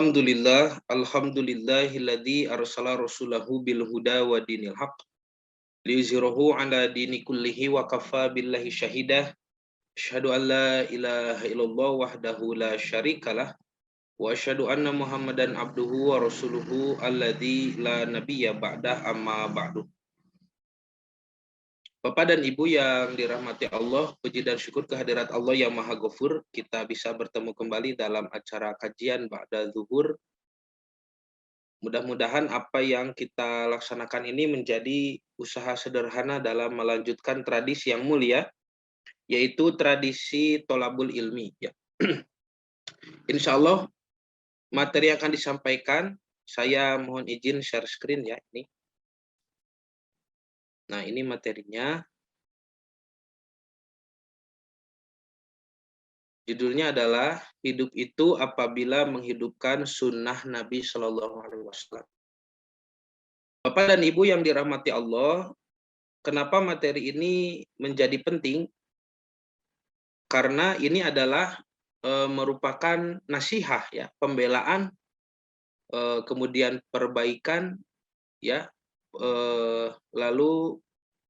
Alhamdulillahilladzi arsala rasulahu bil huda wa dinil haq liyuzhirahu ala dini kullihi wa kafa billahi syahidah. Asyhadu an la ilaha illallah wahdahu la syarikalah wa asyhadu anna Muhammadan abduhu wa rasuluhu alladzi la nabiyya ba'dah, amma ba'du. Bapak dan Ibu yang dirahmati Allah, puji dan syukur kehadirat Allah yang Maha Ghafur, kita bisa bertemu kembali dalam acara kajian Ba'da Zuhur. Mudah-mudahan apa yang kita laksanakan ini menjadi usaha sederhana dalam melanjutkan tradisi yang mulia, yaitu tradisi tolabul ilmi. Ya. Insya Allah materi yang akan disampaikan, saya mohon izin share screen ya ini. Nah, ini materinya. Judulnya adalah hidup itu apabila menghidupkan sunnah Nabi Shallallahu Alaihi Wasallam. Bapak dan Ibu yang dirahmati Allah, kenapa materi ini menjadi penting? Karena ini adalah merupakan nasihat ya, pembelaan, kemudian perbaikan ya, lalu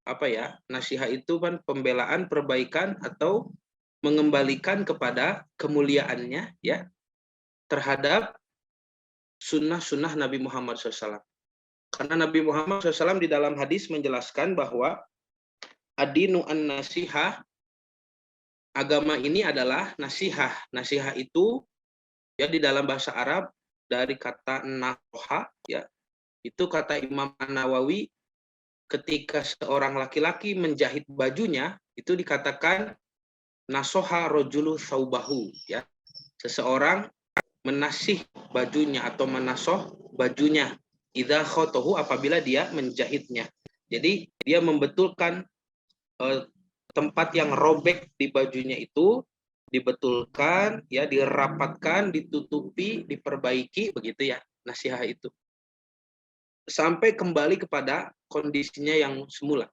apa ya, nasihat itu kan pembelaan, perbaikan atau mengembalikan kepada kemuliaannya ya terhadap sunnah-sunnah Nabi Muhammad SAW. Karena Nabi Muhammad SAW di dalam hadis menjelaskan bahwa ad-dinu an-nasihah, agama ini adalah nasihah. Nasihah itu ya di dalam bahasa Arab dari kata nasoha ya. Itu kata Imam An-Nawawi, ketika seorang laki-laki menjahit bajunya itu dikatakan nasoha rojulu saubahu ya. Seseorang menasih bajunya atau menasoh bajunya idza khotohu, apabila dia menjahitnya. Jadi dia membetulkan tempat yang robek di bajunya itu, dibetulkan ya, dirapatkan, ditutupi, diperbaiki, begitu ya nasihat itu. Sampai kembali kepada kondisinya yang semula.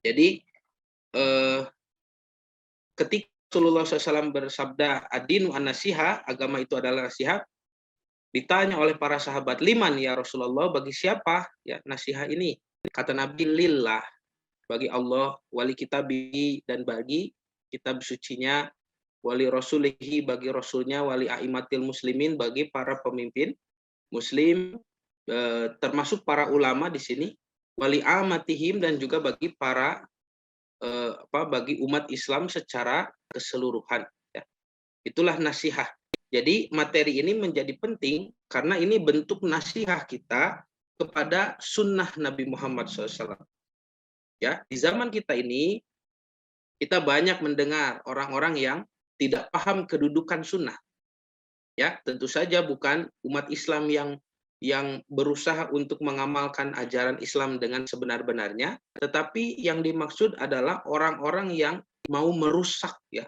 Jadi ketika Rasulullah SAW bersabda ad-dinu an-nasiha, agama itu adalah nasihat, ditanya oleh para sahabat, liman ya Rasulullah, bagi siapa ya nasihat ini? Kata Nabi, lillah, bagi Allah, wali kitabihi, dan bagi kitab sucinya, wali rasulihi, bagi rasulnya, wali a'immatil muslimin, bagi para pemimpin muslim, termasuk para ulama di sini, wali amatihim, dan juga bagi para bagi umat Islam secara keseluruhan ya. Itulah nasihat. Jadi materi ini menjadi penting karena ini bentuk nasihat kita kepada sunnah Nabi Muhammad SAW. Ya, di zaman kita ini kita banyak mendengar orang-orang yang tidak paham kedudukan sunnah. Ya, tentu saja bukan umat Islam yang berusaha untuk mengamalkan ajaran Islam dengan sebenar-benarnya, tetapi yang dimaksud adalah orang-orang yang mau merusak ya,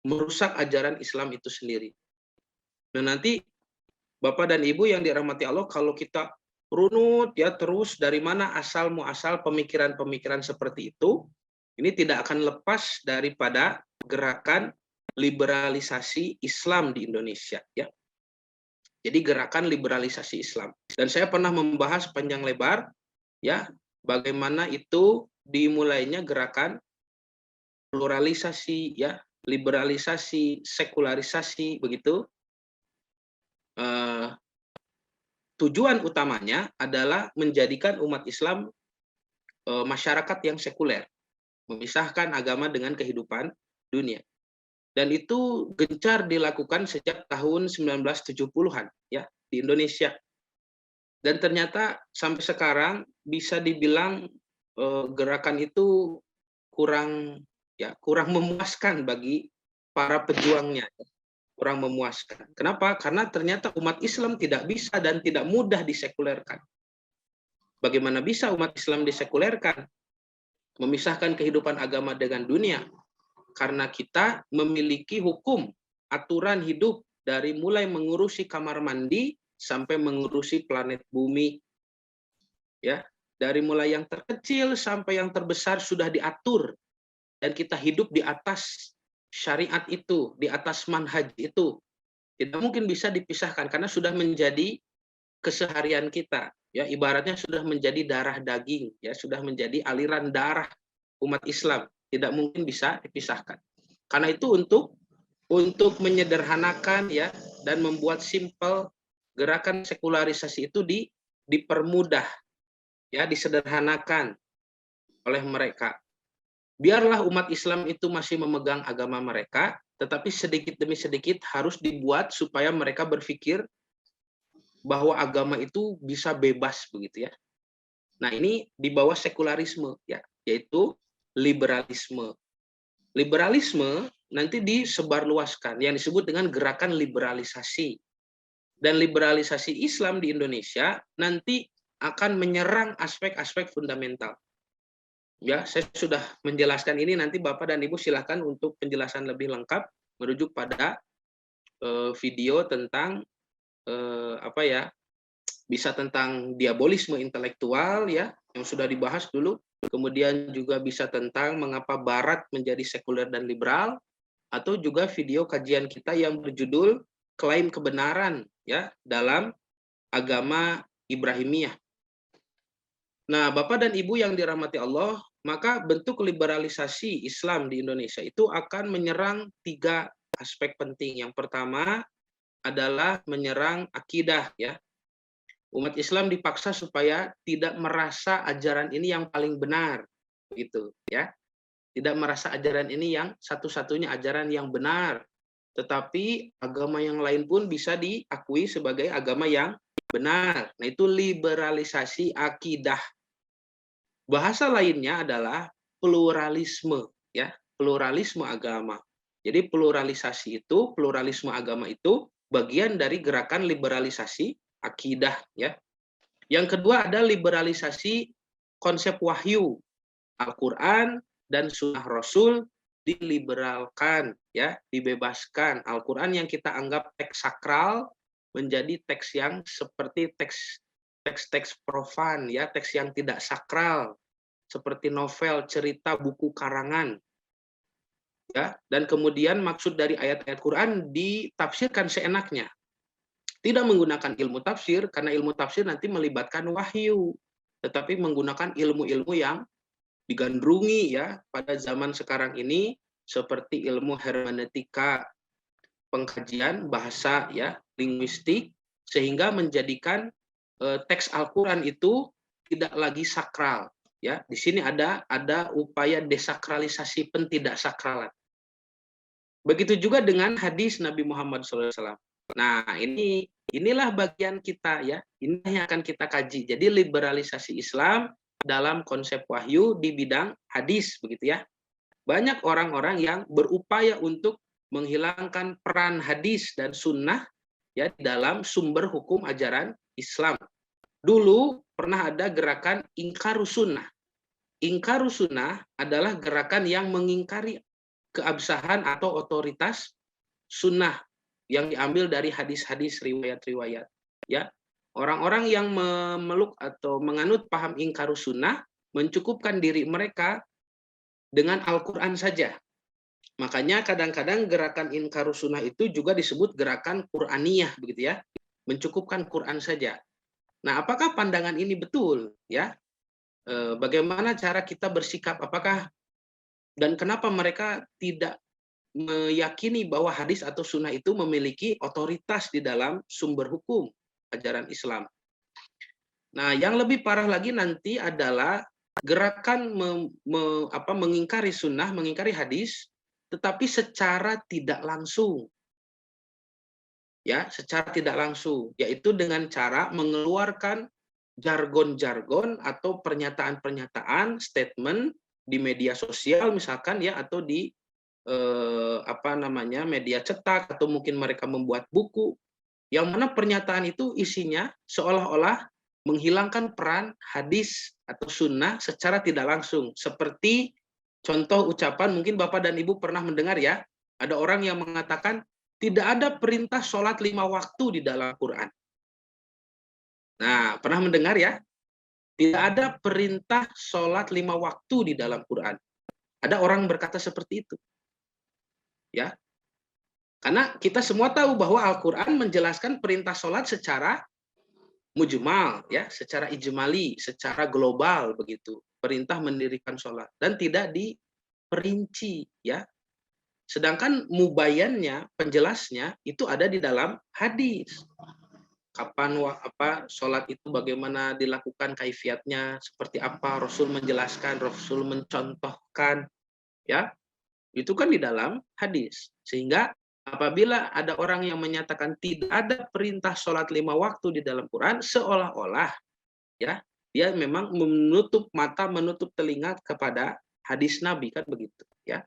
merusak ajaran Islam itu sendiri. Nah, nanti Bapak dan Ibu yang dirahmati Allah, kalau kita runut ya terus dari mana asal muasal pemikiran-pemikiran seperti itu, ini tidak akan lepas daripada gerakan liberalisasi Islam di Indonesia ya. Jadi gerakan liberalisasi Islam. Dan saya pernah membahas panjang lebar ya bagaimana itu dimulainya gerakan pluralisasi ya, liberalisasi, sekularisasi begitu. Tujuan utamanya adalah menjadikan umat Islam masyarakat yang sekuler, memisahkan agama dengan kehidupan dunia. Dan itu gencar dilakukan sejak tahun 1970-an ya di Indonesia. Dan ternyata sampai sekarang bisa dibilang gerakan itu kurang memuaskan bagi para pejuangnya. Kurang memuaskan. Kenapa? Karena ternyata umat Islam tidak bisa dan tidak mudah disekulerkan. Bagaimana bisa umat Islam disekulerkan? Memisahkan kehidupan agama dengan dunia. Karena kita memiliki hukum, aturan hidup dari mulai mengurusi kamar mandi sampai mengurusi planet bumi. Ya, dari mulai yang terkecil sampai yang terbesar sudah diatur. Dan kita hidup di atas syariat itu, di atas manhaj itu. Tidak mungkin bisa dipisahkan karena sudah menjadi keseharian kita, ya ibaratnya sudah menjadi darah daging, ya sudah menjadi aliran darah umat Islam, tidak mungkin bisa dipisahkan. Karena itu untuk menyederhanakan ya dan membuat simpel gerakan sekularisasi itu dipermudah ya, disederhanakan oleh mereka. Biarlah umat Islam itu masih memegang agama mereka, tetapi sedikit demi sedikit harus dibuat supaya mereka berpikir bahwa agama itu bisa bebas begitu ya. Nah, ini di bawah sekularisme ya, yaitu liberalisme. Liberalisme nanti disebarluaskan yang disebut dengan gerakan liberalisasi. Dan liberalisasi Islam di Indonesia nanti akan menyerang aspek-aspek fundamental. Ya, saya sudah menjelaskan ini, nanti Bapak dan Ibu silakan untuk penjelasan lebih lengkap merujuk pada video tentang apa ya? Bisa tentang diabolisme intelektual ya, yang sudah dibahas dulu. Kemudian juga bisa tentang mengapa Barat menjadi sekuler dan liberal, atau juga video kajian kita yang berjudul klaim kebenaran ya dalam agama Ibrahimiyah. Nah, Bapak dan Ibu yang dirahmati Allah, maka bentuk liberalisasi Islam di Indonesia itu akan menyerang 3 aspek penting. Yang pertama adalah menyerang akidah ya. Umat Islam dipaksa supaya tidak merasa ajaran ini yang paling benar, gitu ya. Tidak merasa ajaran ini yang satu-satunya ajaran yang benar, tetapi agama yang lain pun bisa diakui sebagai agama yang benar. Nah, itu liberalisasi akidah. Bahasa lainnya adalah pluralisme ya, pluralisme agama. Jadi pluralisme agama itu bagian dari gerakan liberalisasi akidah ya. Yang kedua ada liberalisasi konsep wahyu. Al-Qur'an dan sunnah Rasul diliberalkan ya, dibebaskan. Al-Qur'an yang kita anggap teks sakral menjadi teks yang seperti teks profan ya, teks yang tidak sakral seperti novel, cerita, buku karangan. Ya, dan kemudian maksud dari ayat-ayat Quran ditafsirkan seenaknya. Tidak menggunakan ilmu tafsir karena ilmu tafsir nanti melibatkan wahyu, tetapi menggunakan ilmu-ilmu yang digandrungi ya pada zaman sekarang ini seperti ilmu hermeneutika, pengkajian bahasa ya, linguistik, sehingga menjadikan teks Al-Qur'an itu tidak lagi sakral ya. Di sini ada upaya desakralisasi, pentidaksakralan. Begitu juga dengan hadis Nabi Muhammad SAW. Nah, inilah bagian kita ya. Ini yang akan kita kaji. Jadi liberalisasi Islam dalam konsep wahyu di bidang hadis begitu ya. Banyak orang-orang yang berupaya untuk menghilangkan peran hadis dan sunnah ya dalam sumber hukum ajaran Islam. Dulu pernah ada gerakan ingkarus sunnah. Ingkarus sunnah adalah gerakan yang mengingkari keabsahan atau otoritas sunnah yang diambil dari hadis-hadis riwayat-riwayat. Ya, orang-orang yang memeluk atau menganut paham ingkarus sunnah mencukupkan diri mereka dengan Al-Quran saja. Makanya kadang-kadang gerakan ingkarus sunnah itu juga disebut gerakan Quraniyah, begitu ya, mencukupkan Quran saja. Nah, apakah pandangan ini betul? Ya, bagaimana cara kita bersikap? Apakah dan kenapa mereka tidak meyakini bahwa hadis atau sunnah itu memiliki otoritas di dalam sumber hukum ajaran Islam? Nah, yang lebih parah lagi nanti adalah gerakan mengingkari sunnah, mengingkari hadis, tetapi secara tidak langsung. Ya, secara tidak langsung, yaitu dengan cara mengeluarkan jargon-jargon atau pernyataan-pernyataan, statement di media sosial misalkan ya, atau di media cetak, atau mungkin mereka membuat buku yang mana pernyataan itu isinya seolah-olah menghilangkan peran hadis atau sunnah secara tidak langsung. Seperti contoh ucapan, mungkin Bapak dan Ibu pernah mendengar ya, ada orang yang mengatakan tidak ada perintah sholat 5 waktu di dalam Quran. Nah, pernah mendengar ya? Tidak ada perintah sholat 5 waktu di dalam Quran. Ada orang berkata seperti itu. Ya. Karena kita semua tahu bahwa Al-Qur'an menjelaskan perintah sholat secara mujmal, ya, secara ijmali, secara global begitu. Perintah mendirikan sholat dan tidak diperinci, ya. Sedangkan mubayannya, penjelasnya itu ada di dalam hadis. Kapan sholat itu bagaimana dilakukan, kaifiatnya seperti apa, Rasul menjelaskan, Rasul mencontohkan, ya. Itu kan di dalam hadis. Sehingga apabila ada orang yang menyatakan tidak ada perintah sholat 5 waktu di dalam Quran, seolah-olah, ya, dia memang menutup mata, menutup telinga kepada hadis Nabi, kan begitu, ya.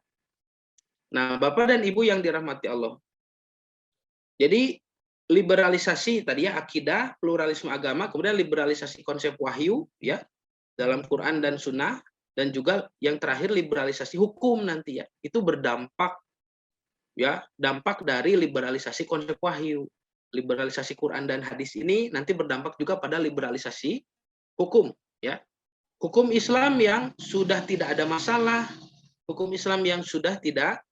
Nah, Bapak dan Ibu yang dirahmati Allah. Jadi liberalisasi tadi ya, akidah, pluralisme agama, kemudian liberalisasi konsep wahyu, ya, dalam Quran dan Sunnah, dan juga yang terakhir liberalisasi hukum nanti, ya. Itu berdampak, ya, dampak dari liberalisasi konsep wahyu. Liberalisasi Quran dan hadis ini nanti berdampak juga pada liberalisasi hukum, ya. Hukum Islam yang sudah tidak ada masalah, hukum Islam yang sudah tidak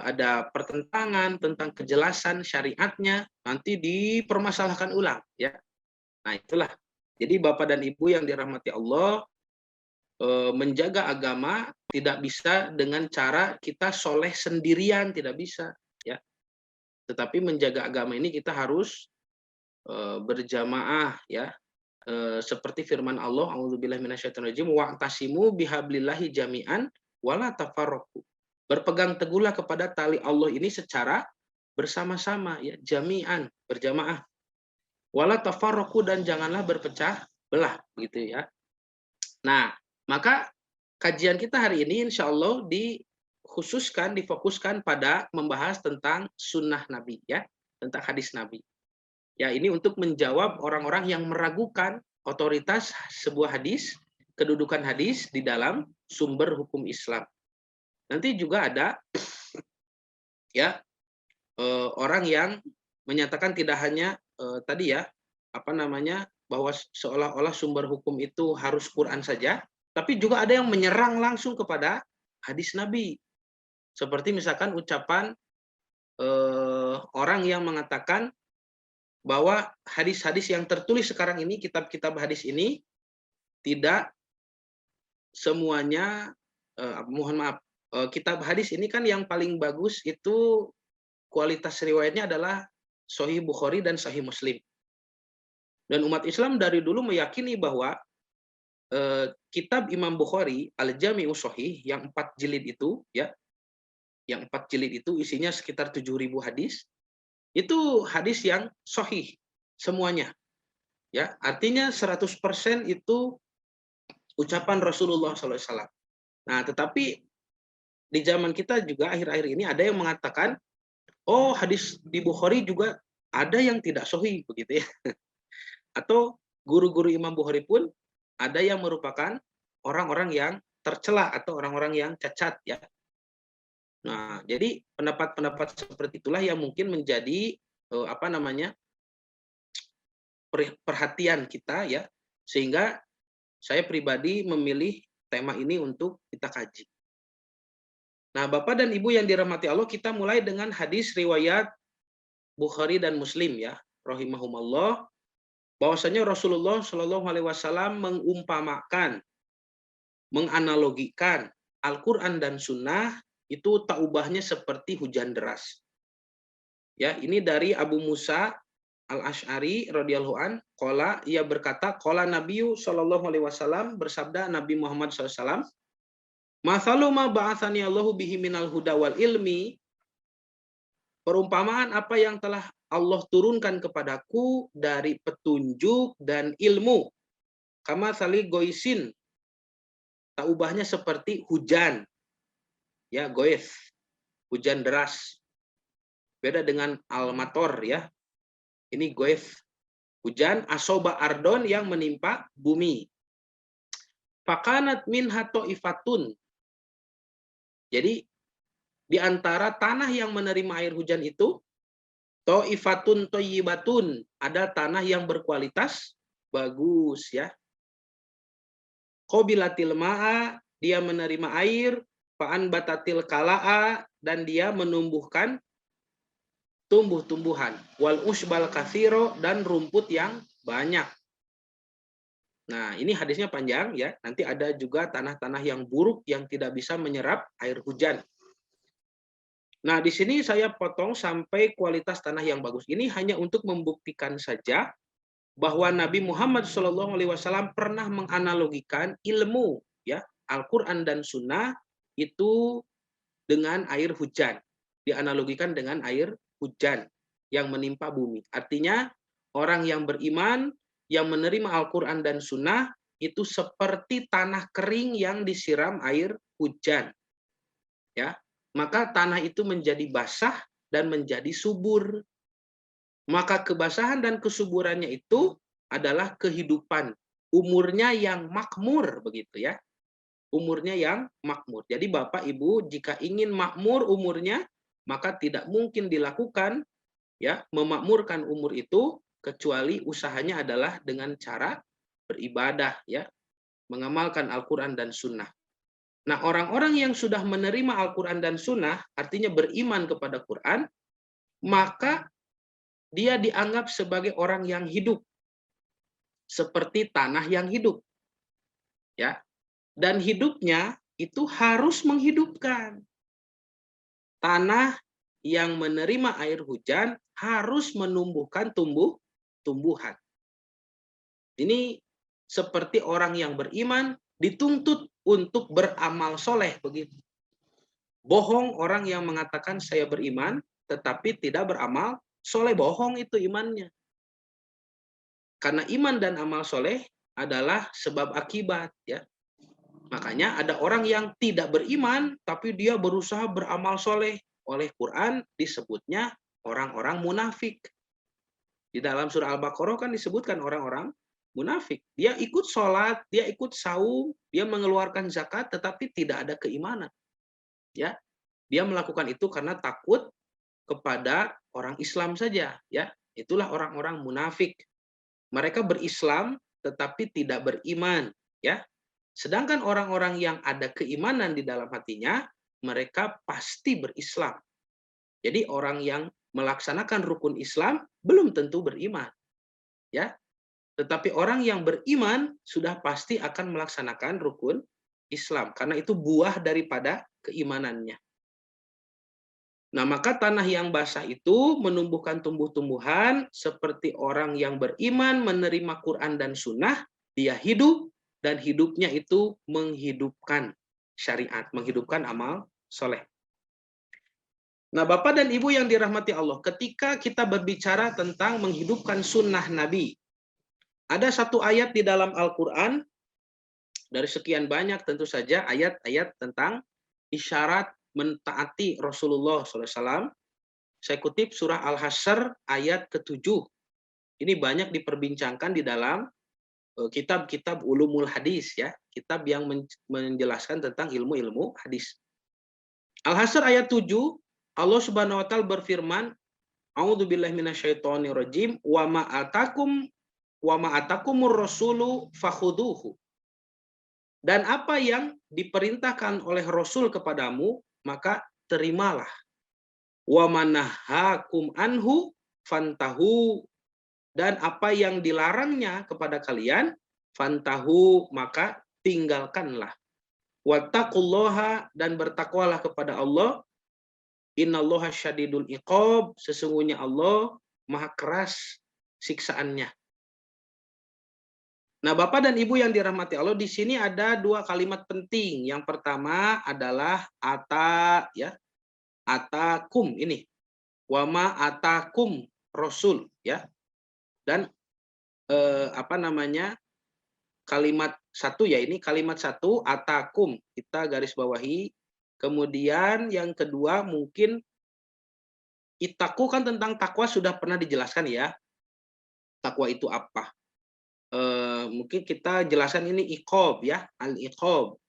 ada pertentangan tentang kejelasan syariatnya, nanti dipermasalahkan ulang, ya. Nah, itulah. Jadi Bapak dan Ibu yang dirahmati Allah, menjaga agama tidak bisa dengan cara kita soleh sendirian, tidak bisa, ya. Tetapi menjaga agama ini kita harus berjamaah, ya. Seperti firman Allah, a'udzubillahi minasyaitonirrajim, wa'tasimu bihablillahi jami'an wala tafarraqu. Berpegang teguhlah kepada tali Allah ini secara bersama-sama, ya, jami'an, berjamaah. Wala tafarraqu, dan janganlah berpecah belah, begitu, ya. Nah, maka kajian kita hari ini insya Allah dikhususkan, difokuskan pada membahas tentang sunnah Nabi, ya, tentang hadis Nabi. Ya, ini untuk menjawab orang-orang yang meragukan otoritas sebuah hadis, kedudukan hadis di dalam sumber hukum Islam. Nanti juga ada, ya, orang yang menyatakan tidak hanya tadi, ya, bahwa seolah-olah sumber hukum itu harus Quran saja, tapi juga ada yang menyerang langsung kepada hadis Nabi. Seperti misalkan ucapan orang yang mengatakan bahwa hadis-hadis yang tertulis sekarang ini, kitab-kitab hadis ini, tidak semuanya, mohon maaf, kitab hadis ini kan yang paling bagus itu kualitas riwayatnya adalah Sahih Bukhari dan Sahih Muslim. Dan umat Islam dari dulu meyakini bahwa kitab Imam Bukhari, Al-Jami'us Shahih, yang 4 jilid itu, ya, yang 4 jilid itu isinya sekitar 7.000 hadis, itu hadis yang sahih semuanya, ya, artinya 100% itu ucapan Rasulullah SAW. Nah, tetapi di zaman kita juga akhir-akhir ini ada yang mengatakan, oh, hadis di Bukhari juga ada yang tidak sahih, begitu, ya. Atau guru-guru Imam Bukhari pun ada yang merupakan orang-orang yang tercela atau orang-orang yang cacat, ya. Nah, jadi pendapat-pendapat seperti itulah yang mungkin menjadi perhatian kita, ya, sehingga saya pribadi memilih tema ini untuk kita kaji. Nah, Bapak dan Ibu yang dirahmati Allah, kita mulai dengan hadis riwayat Bukhari dan Muslim, ya, rahimahumallah, bahwasanya Rasulullah Shallallahu Alaihi Wasallam mengumpamakan, menganalogikan Al-Quran dan Sunnah itu tak ubahnya seperti hujan deras. Ya, ini dari Abu Musa Al-Asy'ari radhiyallahu an, qala, ia berkata, qala Nabiyyu sallallahu alaihi wasallam, bersabda Nabi Muhammad SAW, "Mathalu ma ba'atsani Allahu bihi minal huda wal ilmi," perumpamaan apa yang telah Allah turunkan kepadaku dari petunjuk dan ilmu, kama sali goisin, tak ubahnya seperti hujan, ya, gois, hujan deras. Beda dengan al-mator, ya. Ini goif, hujan, asoba ardon, yang menimpa bumi. Fakanat min hatoifatun. Jadi di antara tanah yang menerima air hujan itu, toifatun toyibatun, ada tanah yang berkualitas bagus, ya. Qabilatil ma'a, dia menerima air, fa'an batatil kala'a, dan dia menumbuhkan tumbuh-tumbuhan. Wal usbal katsiro, dan rumput yang banyak. Nah, ini hadisnya panjang ya. Nanti ada juga tanah-tanah yang buruk yang tidak bisa menyerap air hujan. Nah, di sini saya potong sampai kualitas tanah yang bagus. Ini hanya untuk membuktikan saja bahwa Nabi Muhammad SAW pernah menganalogikan ilmu ya Al-Quran dan Sunnah itu dengan air hujan. Dianalogikan dengan air hujan yang menimpa bumi. Artinya orang yang beriman yang menerima Al-Quran dan Sunnah itu seperti tanah kering yang disiram air hujan. Ya, maka tanah itu menjadi basah dan menjadi subur. Maka kebasahan dan kesuburannya itu adalah kehidupan. Umurnya yang makmur, begitu ya. Umurnya yang makmur. Jadi Bapak Ibu jika ingin makmur umurnya, maka tidak mungkin dilakukan ya memakmurkan umur itu kecuali usahanya adalah dengan cara beribadah ya, mengamalkan Al-Qur'an dan Sunnah. Nah, orang-orang yang sudah menerima Al-Qur'an dan Sunnah, artinya beriman kepada Quran, maka dia dianggap sebagai orang yang hidup, seperti tanah yang hidup. Ya. Dan hidupnya itu harus menghidupkan. Tanah yang menerima air hujan harus menumbuhkan tumbuhan. Ini seperti orang yang beriman dituntut untuk beramal soleh begitu. Bohong orang yang mengatakan saya beriman tetapi tidak beramal soleh, bohong itu imannya. Karena iman dan amal soleh adalah sebab akibat ya. Makanya ada orang yang tidak beriman tapi dia berusaha beramal soleh. Oleh Quran disebutnya orang-orang munafik. Di dalam surah Al-Baqarah kan disebutkan orang-orang munafik. Dia ikut sholat, dia ikut saum, dia mengeluarkan zakat tetapi tidak ada keimanan. Ya, dia melakukan itu karena takut kepada orang Islam saja. Ya, itulah orang-orang munafik. Mereka berislam tetapi tidak beriman. Ya, sedangkan orang-orang yang ada keimanan di dalam hatinya, mereka pasti berislam. Jadi orang yang melaksanakan rukun Islam belum tentu beriman. Ya. Tetapi orang yang beriman sudah pasti akan melaksanakan rukun Islam karena itu buah daripada keimanannya. Nah, maka tanah yang basah itu menumbuhkan tumbuh-tumbuhan seperti orang yang beriman menerima Quran dan Sunnah, dia hidup dan hidupnya itu menghidupkan syariat, menghidupkan amal soleh. Nah, Bapak dan Ibu yang dirahmati Allah, ketika kita berbicara tentang menghidupkan sunnah Nabi, ada satu ayat di dalam Al-Quran, dari sekian banyak tentu saja ayat-ayat tentang isyarat mentaati Rasulullah SAW. Saya kutip surah Al-Hasyr ayat ke-7. Ini banyak diperbincangkan di dalam kitab-kitab ulumul hadis, ya, kitab yang menjelaskan tentang ilmu-ilmu hadis. Al-Hasyr ayat 7, Allah Subhanahu wa taala berfirman, A'udzubillahi minasyaitonirrajim, wa ma atakumur rasulu fakhuduhu. Dan apa yang diperintahkan oleh Rasul kepadamu, maka terimalah. Wa manahakum anhu fantahu. Dan apa yang dilarangnya kepada kalian, fantahu, maka tinggalkanlah. Wattaqullaha, dan bertakwalah kepada Allah. Innallaha syadidul iqab, sesungguhnya Allah maha keras siksaannya. Nah, Bapak dan Ibu yang dirahmati Allah, di sini ada dua kalimat penting. Yang pertama adalah ya. Atakum ini. Wama atakum rasul, ya. Dan kalimat satu ya, ini kalimat satu atakum, kita garis bawahi. Kemudian yang kedua mungkin itaku, kan tentang takwa sudah pernah dijelaskan ya. Takwa itu apa? Mungkin kita jelaskan ini iqab ya, al-iqab.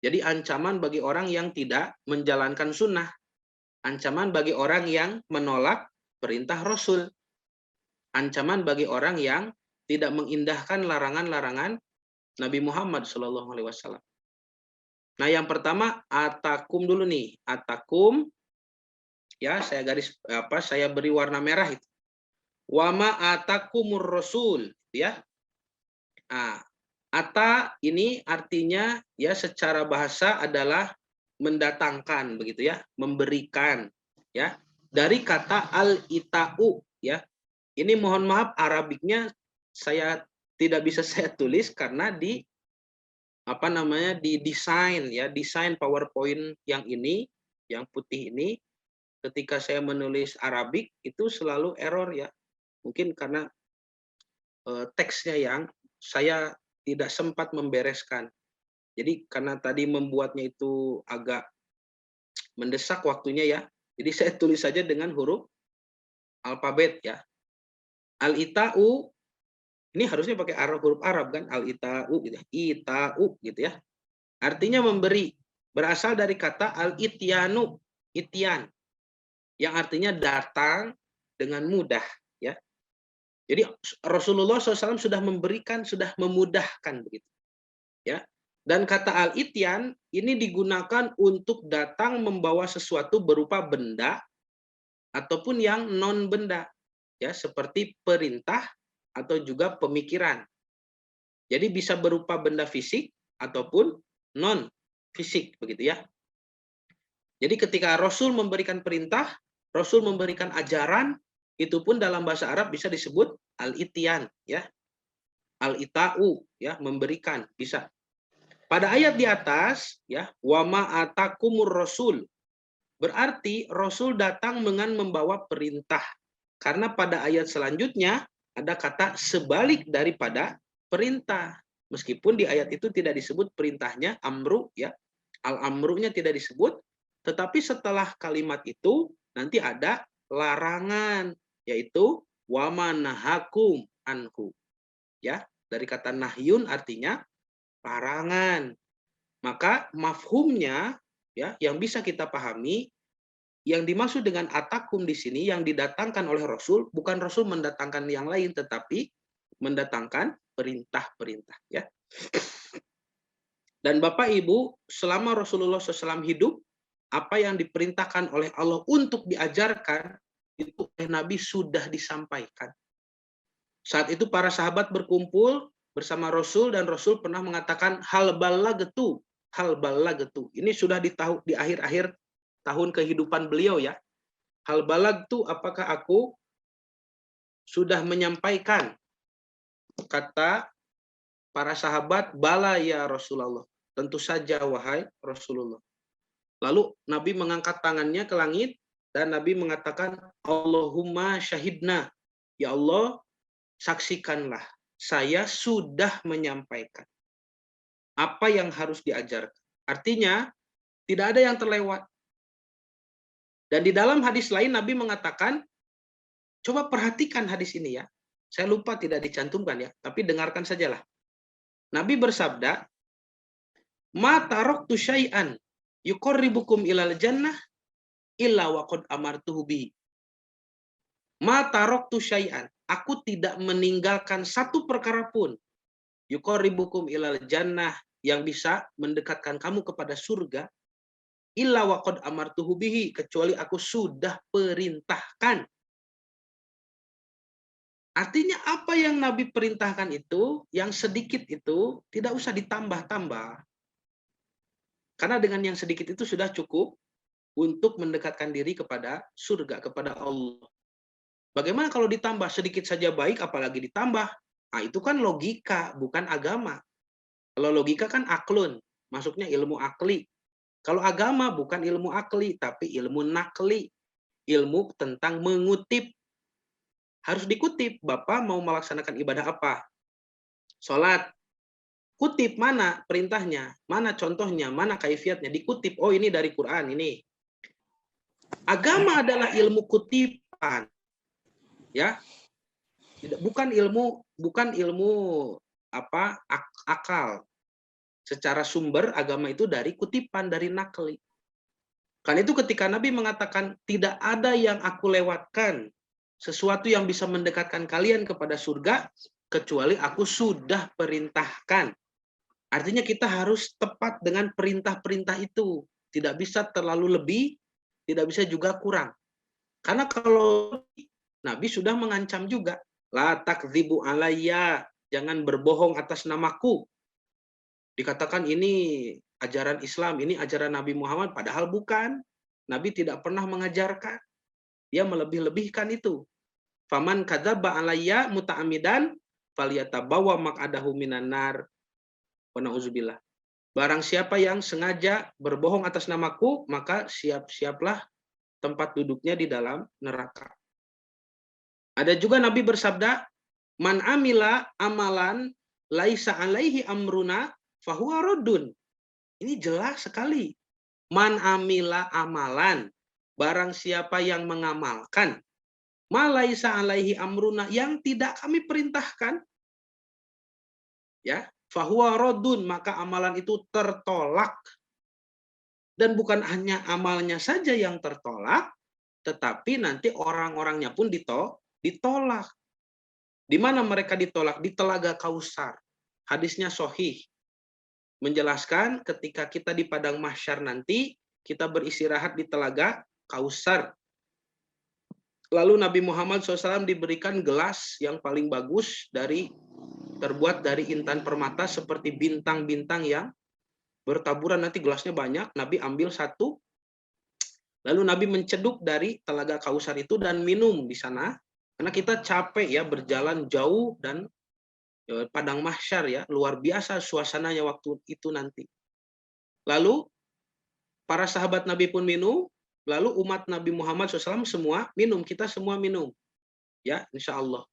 Jadi ancaman bagi orang yang tidak menjalankan sunnah. Ancaman bagi orang yang menolak perintah Rasul. Ancaman bagi orang yang tidak mengindahkan larangan-larangan Nabi Muhammad SAW. Nah, yang pertama atakum dulu nih. Atakum ya, saya beri warna merah itu. Wa ma atakumur rasul, ya. Nah, ata ini artinya ya secara bahasa adalah mendatangkan begitu ya, memberikan ya. Dari kata al-ita'u ya. Ini mohon maaf Arabiknya saya tidak bisa saya tulis karena di di desain ya, desain PowerPoint yang ini, yang putih ini ketika saya menulis Arabik itu selalu error ya. Mungkin karena teksnya yang saya tidak sempat membereskan. Jadi karena tadi membuatnya itu agak mendesak waktunya ya. Jadi saya tulis saja dengan huruf alfabet ya. Al-ita'u ini harusnya pakai huruf Arab kan, al-ita'u gitu ya. Ita'u gitu ya. Artinya memberi. Berasal dari kata al-ityanu, ityan, yang artinya datang dengan mudah ya. Jadi Rasulullah SAW sudah memberikan, sudah memudahkan begitu. Ya. Dan kata al-ityan ini digunakan untuk datang membawa sesuatu berupa benda ataupun yang non benda ya, seperti perintah atau juga pemikiran. Jadi bisa berupa benda fisik ataupun non fisik begitu ya. Jadi ketika Rasul memberikan perintah, Rasul memberikan ajaran, itu pun dalam bahasa Arab bisa disebut al-ityan ya. Al-ita'u ya, memberikan bisa. Pada ayat di atas ya, wa ma atakumur rasul. Berarti Rasul datang dengan membawa perintah. Karena pada ayat selanjutnya ada kata sebalik daripada perintah. Meskipun di ayat itu tidak disebut perintahnya amru ya. Al-amrunya tidak disebut, tetapi setelah kalimat itu nanti ada larangan yaitu wa manahakum anhu. Ya, dari kata nahyun artinya larangan. Maka mafhumnya ya yang bisa kita pahami yang dimaksud dengan atakum di sini yang didatangkan oleh Rasul bukan Rasul mendatangkan yang lain tetapi mendatangkan perintah-perintah ya. Dan Bapak Ibu, selama Rasulullah SAW hidup, apa yang diperintahkan oleh Allah untuk diajarkan itu oleh Nabi sudah disampaikan. Saat itu para sahabat berkumpul bersama Rasul dan Rasul pernah mengatakan hal balagetu. Ini sudah di akhir-akhir tahun kehidupan beliau ya. Hal balagtu, apakah aku sudah menyampaikan? Kata para sahabat, bala ya Rasulullah. Tentu saja wahai Rasulullah. Lalu Nabi mengangkat tangannya ke langit dan Nabi mengatakan Allahumma syahidna. Ya Allah, saksikanlah saya sudah menyampaikan apa yang harus diajarkan. Artinya tidak ada yang terlewat. Dan di dalam hadis lain Nabi mengatakan, coba perhatikan hadis ini ya. Saya lupa tidak dicantumkan ya, tapi dengarkan sajalah. Nabi bersabda, ma taraktu syai'an yuqarribukum ilal jannah illa wa qad amartuhu bihi. Ma taraktu syai'an, aku tidak meninggalkan satu perkara pun yuqarribukum ilal jannah yang bisa mendekatkan kamu kepada surga illa wa qad amartuhu bihi, kecuali aku sudah perintahkan. Artinya apa yang Nabi perintahkan itu, yang sedikit itu tidak usah ditambah-tambah. Karena dengan yang sedikit itu sudah cukup untuk mendekatkan diri kepada surga, kepada Allah. Bagaimana kalau ditambah sedikit saja baik, apalagi ditambah? Nah, itu kan logika, bukan agama. Kalau logika kan aklun, masuknya ilmu akli. Kalau agama bukan ilmu akli, tapi ilmu nakli. Ilmu tentang mengutip. Harus dikutip, Bapak mau melaksanakan ibadah apa? Sholat. Kutip mana perintahnya, mana contohnya, mana kaifiatnya, dikutip. Oh ini dari Quran ini. Agama adalah ilmu kutipan, ya, bukan ilmu akal. Secara sumber agama itu dari kutipan, dari nakli. Karena itu ketika Nabi mengatakan tidak ada yang aku lewatkan, sesuatu yang bisa mendekatkan kalian kepada surga, kecuali aku sudah perintahkan. Artinya kita harus tepat dengan perintah-perintah itu. Tidak bisa terlalu lebih, tidak bisa juga kurang. Karena kalau Nabi sudah mengancam juga, la takdzibu alayya, jangan berbohong atas namaku. Dikatakan ini ajaran Islam, ini ajaran Nabi Muhammad, padahal bukan. Nabi tidak pernah mengajarkan. Dia melebih-lebihkan itu. Faman kadzaba alayya muta'ammidan falyatabawa maq'adahu minan nar. Wa na'udzubillah. Barang siapa yang sengaja berbohong atas namaku, maka siap-siaplah tempat duduknya di dalam neraka. Ada juga Nabi bersabda, man amila amalan laisa alaihi amruna fahuwa raddun. Ini jelas sekali. Man amila amalan, barang siapa yang mengamalkan, malaisa alaihi amruna, yang tidak kami perintahkan, ya, fahuwa raddun, maka amalan itu tertolak. Dan bukan hanya amalnya saja yang tertolak, tetapi nanti orang-orangnya pun ditolak. Di mana mereka ditolak? Di Telaga Kausar. Hadisnya sahih. Menjelaskan ketika kita di padang mahsyar nanti, kita beristirahat di Telaga Kausar. Lalu Nabi Muhammad SAW diberikan gelas yang paling bagus terbuat dari intan permata seperti bintang-bintang yang bertaburan, nanti gelasnya banyak, Nabi ambil satu, lalu Nabi menceduk dari Telaga Kausar itu dan minum di sana, karena kita capek ya berjalan jauh dan padang mahsyar ya, luar biasa suasananya waktu itu nanti. Lalu para sahabat Nabi pun minum, lalu umat Nabi Muhammad SAW semua minum, kita semua minum, ya insya Allah.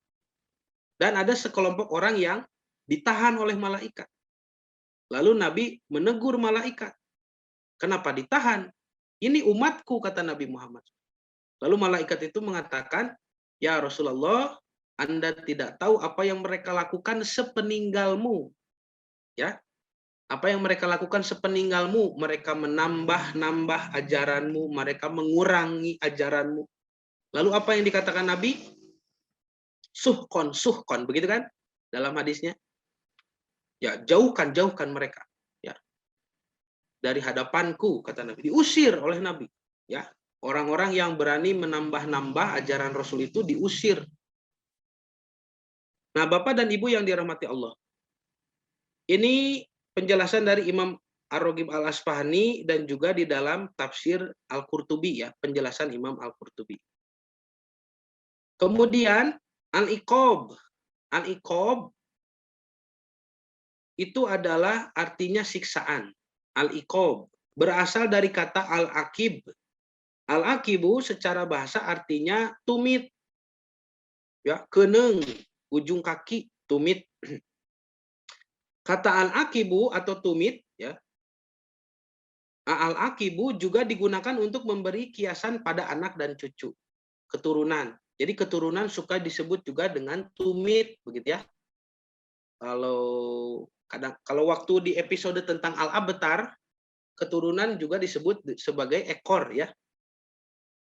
Dan ada sekelompok orang yang ditahan oleh malaikat. Lalu Nabi menegur malaikat. Kenapa ditahan? Ini umatku, kata Nabi Muhammad. Lalu malaikat itu mengatakan, ya Rasulullah, Anda tidak tahu apa yang mereka lakukan sepeninggalmu. Ya, apa yang mereka lakukan sepeninggalmu? Mereka menambah-nambah ajaranmu, mereka mengurangi ajaranmu. Lalu apa yang dikatakan Nabi? Suhkon, suhkon, begitu kan? Dalam hadisnya. Ya, jauhkan mereka. Ya. Dari hadapanku, kata Nabi. Diusir oleh Nabi. Ya, orang-orang yang berani menambah-nambah ajaran Rasul itu diusir. Nah, Bapak dan Ibu yang dirahmati Allah. Ini penjelasan dari Imam Ar-Raghib Al-Asfahani dan juga di dalam tafsir Al-Qurtubi ya, penjelasan Imam Al-Qurtubi. Kemudian al-iqab. Al-iqab itu adalah artinya siksaan. Al-iqab berasal dari kata al-aqib. Al-aqibu secara bahasa artinya tumit. Ya, keneng, ujung kaki, tumit. Kata al-aqibu atau tumit ya. Al-aqibu juga digunakan untuk memberi kiasan pada anak dan cucu, keturunan. Jadi keturunan suka disebut juga dengan tumit begitu ya. Kalau waktu di episode tentang Al-Abtar, keturunan juga disebut sebagai ekor ya.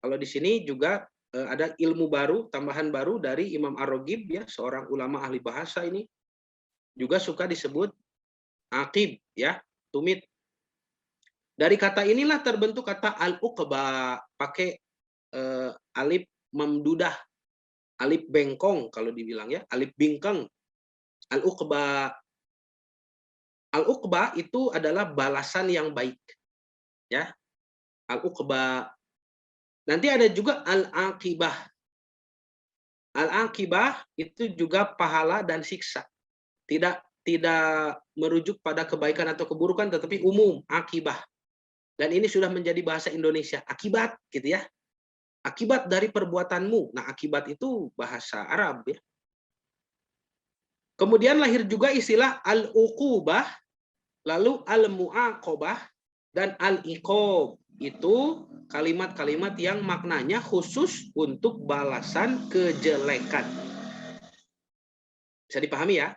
Kalau di sini juga ada ilmu baru, tambahan baru dari Imam Ar-Raghib ya, seorang ulama ahli bahasa ini juga suka disebut aqib ya, tumit. Dari kata inilah terbentuk kata al-uqba, pakai alif memdudah, alif bengkong kalau dibilang ya, alif bingkeng. Al-uqba. Al-uqba itu adalah balasan yang baik. Ya. Al-uqba. Nanti ada juga al-aqibah. Al-aqibah itu juga pahala dan siksa. Tidak merujuk pada kebaikan atau keburukan, tetapi umum, akibah. Dan ini sudah menjadi bahasa Indonesia, akibat gitu ya. Akibat dari perbuatanmu. Nah, akibat itu bahasa Arab ya. Kemudian lahir juga istilah al-uqubah, lalu al-mu'aqobah, dan al-iqob. Itu kalimat-kalimat yang maknanya khusus untuk balasan kejelekan. Bisa dipahami ya?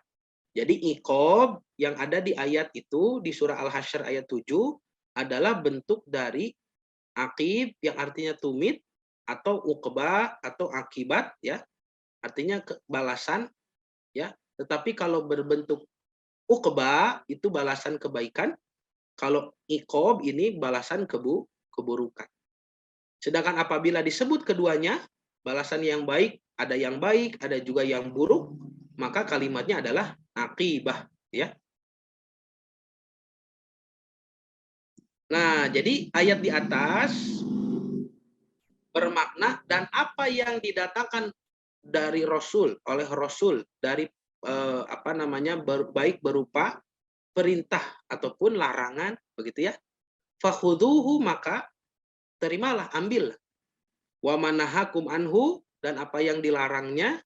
Jadi iqob yang ada di ayat itu, di surah Al-Hasyr ayat 7, adalah bentuk dari aqib yang artinya tumit, atau uqba atau akibat ya, artinya balasan ya. Tetapi kalau berbentuk uqba itu balasan kebaikan, kalau iqob ini balasan keburukan. Sedangkan apabila disebut keduanya, balasan yang baik, ada juga yang buruk, maka kalimatnya adalah aqibah, ya. Nah, jadi ayat di atas bermakna dan apa yang didatangkan dari Rasul oleh Rasul dari baik berupa perintah ataupun larangan, begitu ya. Fakhuduhu, maka terimalah, ambil. Wa manahakum anhu, dan apa yang dilarangnya,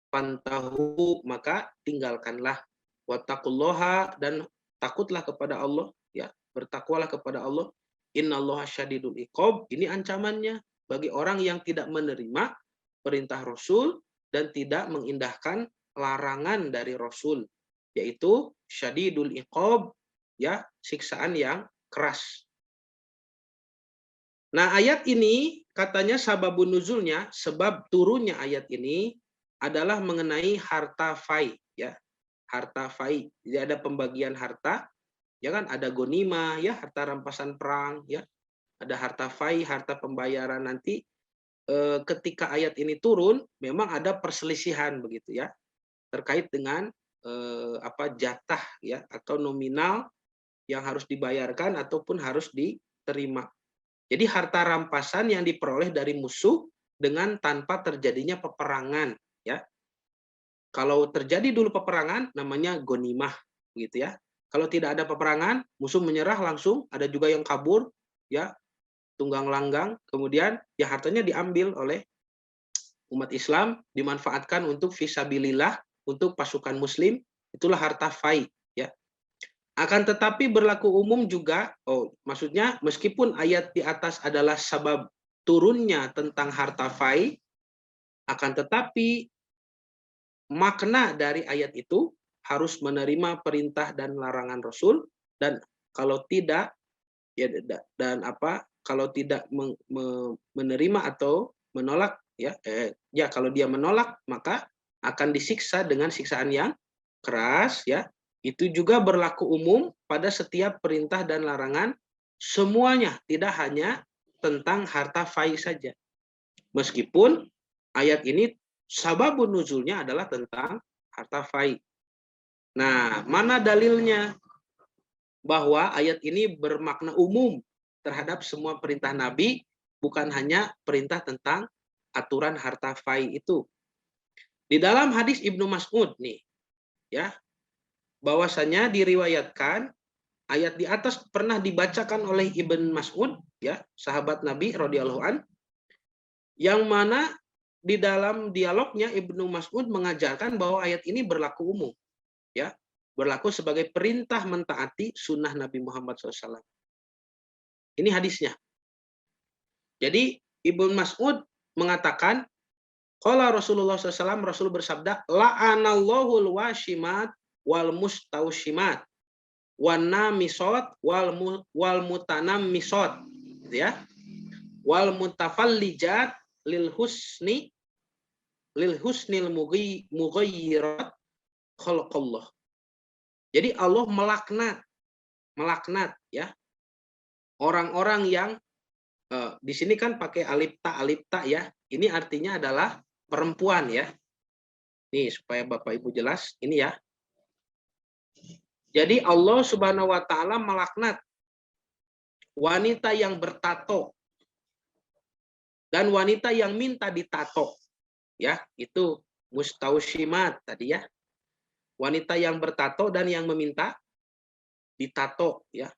fantahu, maka tinggalkanlah. Wattaqullaha, dan takutlah kepada Allah, ya, bertakwalah kepada Allah. Innallaha syadidul iqab, ini ancamannya bagi orang yang tidak menerima perintah Rasul dan tidak mengindahkan larangan dari Rasul, yaitu syadidul iqab, ya, siksaan yang keras. Nah, ayat ini katanya sababun nuzulnya, sebab turunnya ayat ini adalah mengenai harta fai, ya. Harta fai. Jadi ada pembagian harta, ya kan, ada gonima, ya, harta rampasan perang, ya. Ada harta fai, harta pembayaran nanti. Ketika ayat ini turun, memang ada perselisihan, begitu ya, terkait dengan jatah, ya, atau nominal yang harus dibayarkan ataupun harus diterima. Jadi harta rampasan yang diperoleh dari musuh dengan tanpa terjadinya peperangan, ya. Kalau terjadi dulu peperangan namanya gonimah, gitu ya. Kalau tidak ada peperangan, musuh menyerah langsung, ada juga yang kabur, ya, tunggang langgang, kemudian ya hartanya diambil oleh umat Islam, dimanfaatkan untuk fisabilillah, untuk pasukan muslim, itulah harta fai, ya. Akan tetapi berlaku umum juga, maksudnya meskipun ayat di atas adalah sebab turunnya tentang harta fai, akan tetapi makna dari ayat itu harus menerima perintah dan larangan Rasul, dan kalau tidak, ya, kalau tidak menerima atau menolak, ya, kalau dia menolak maka akan disiksa dengan siksaan yang keras, ya. Itu juga berlaku umum pada setiap perintah dan larangan, semuanya, tidak hanya tentang harta fai saja. Meskipun ayat ini sababun nuzulnya adalah tentang harta fai. Nah, mana dalilnya bahwa ayat ini bermakna umum terhadap semua perintah Nabi, bukan hanya perintah tentang aturan harta fai itu. Di dalam hadis Ibnu Mas'ud nih, ya, bahwasanya diriwayatkan ayat di atas pernah dibacakan oleh Ibnu Mas'ud, ya, sahabat Nabi radhiyallahu an, yang mana di dalam dialognya Ibnu Mas'ud mengajarkan bahwa ayat ini berlaku umum, ya, berlaku sebagai perintah mentaati sunnah Nabi Muhammad SAW. Ini hadisnya. Jadi Ibnu Mas'ud mengatakan, qala Rasulullah SAW, Rasul bersabda, la'anallahul washimat wal mustaushimat wan namisot wal mutanammisot, gitu ya, wal mutafallijat lil husnil mughayyirat khalqallah. Jadi Allah melaknat, ya, orang-orang yang di sini kan pakai alif ta, ya. Ini artinya adalah perempuan, ya. Nih supaya Bapak Ibu jelas, ini ya. Jadi Allah Subhanahu wa taala melaknat wanita yang bertato dan wanita yang minta ditato, ya. Itu mustausyimat tadi, ya. Wanita yang bertato dan yang meminta ditato, ya.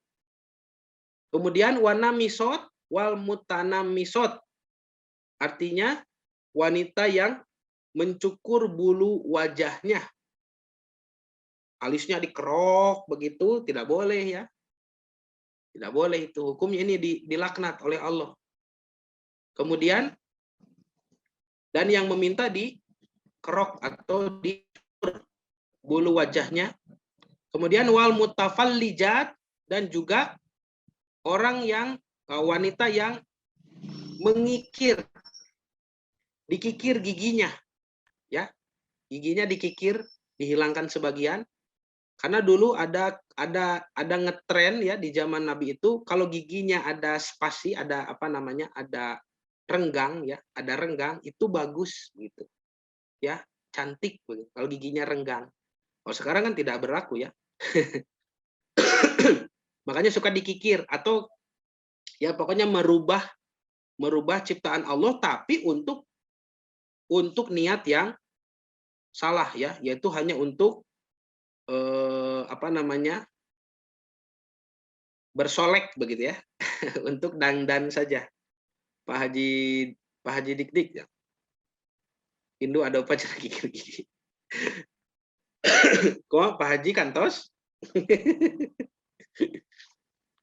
Kemudian wana misot wal mutana misot, artinya wanita yang mencukur bulu wajahnya, alisnya dikerok begitu, tidak boleh, ya, tidak boleh, itu hukumnya ini dilaknat oleh Allah. Kemudian dan yang meminta dikerok atau dicukur bulu wajahnya. Kemudian wal mutafallijat, dan juga orang yang wanita yang dikikir giginya, ya, giginya dikikir, dihilangkan sebagian, karena dulu ada ngetren, ya, di zaman Nabi itu, kalau giginya ada spasi, ada renggang ya, ada renggang itu bagus gitu. Ya, cantik begitu. Kalau giginya renggang. Kalau sekarang kan tidak berlaku ya. Makanya suka dikikir atau ya pokoknya merubah ciptaan Allah tapi untuk niat yang salah ya, yaitu hanya untuk apa namanya? Bersolek begitu ya. Untuk dandan saja. Pak Haji Dik-Dik ya. Indo ada upacara gigir gigi. Kok Pak Haji kantos?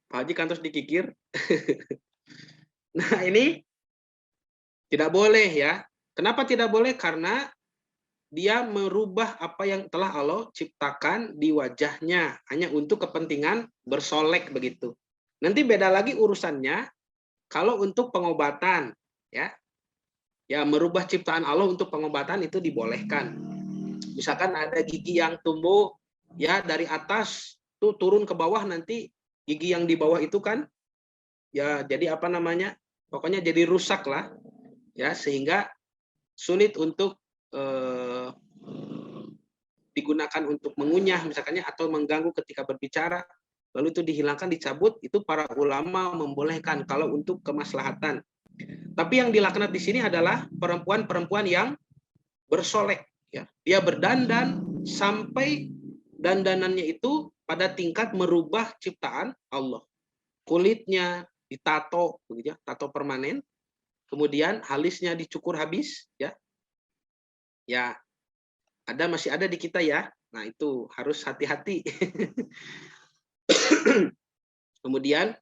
Pak Haji kantos dikikir. Nah, ini tidak boleh ya. Kenapa tidak boleh? Karena dia merubah apa yang telah Allah ciptakan di wajahnya hanya untuk kepentingan bersolek begitu. Nanti beda lagi urusannya kalau untuk pengobatan ya. Ya merubah ciptaan Allah untuk pengobatan itu dibolehkan. Misalkan ada gigi yang tumbuh ya dari atas tuh turun ke bawah, nanti gigi yang di bawah itu kan ya jadi apa namanya? Pokoknya jadi rusak lah ya, sehingga sulit untuk digunakan untuk mengunyah misalkannya atau mengganggu ketika berbicara, lalu itu dihilangkan, dicabut, itu para ulama membolehkan kalau untuk kemaslahatan. Tapi yang dilaknat di sini adalah perempuan-perempuan yang bersolek ya. Dia berdandan sampai dandanannya itu pada tingkat merubah ciptaan Allah. Kulitnya ditato begitu ya, tato permanen. Kemudian alisnya dicukur habis ya. Ya, masih ada di kita ya. Nah, itu harus hati-hati. Kemudian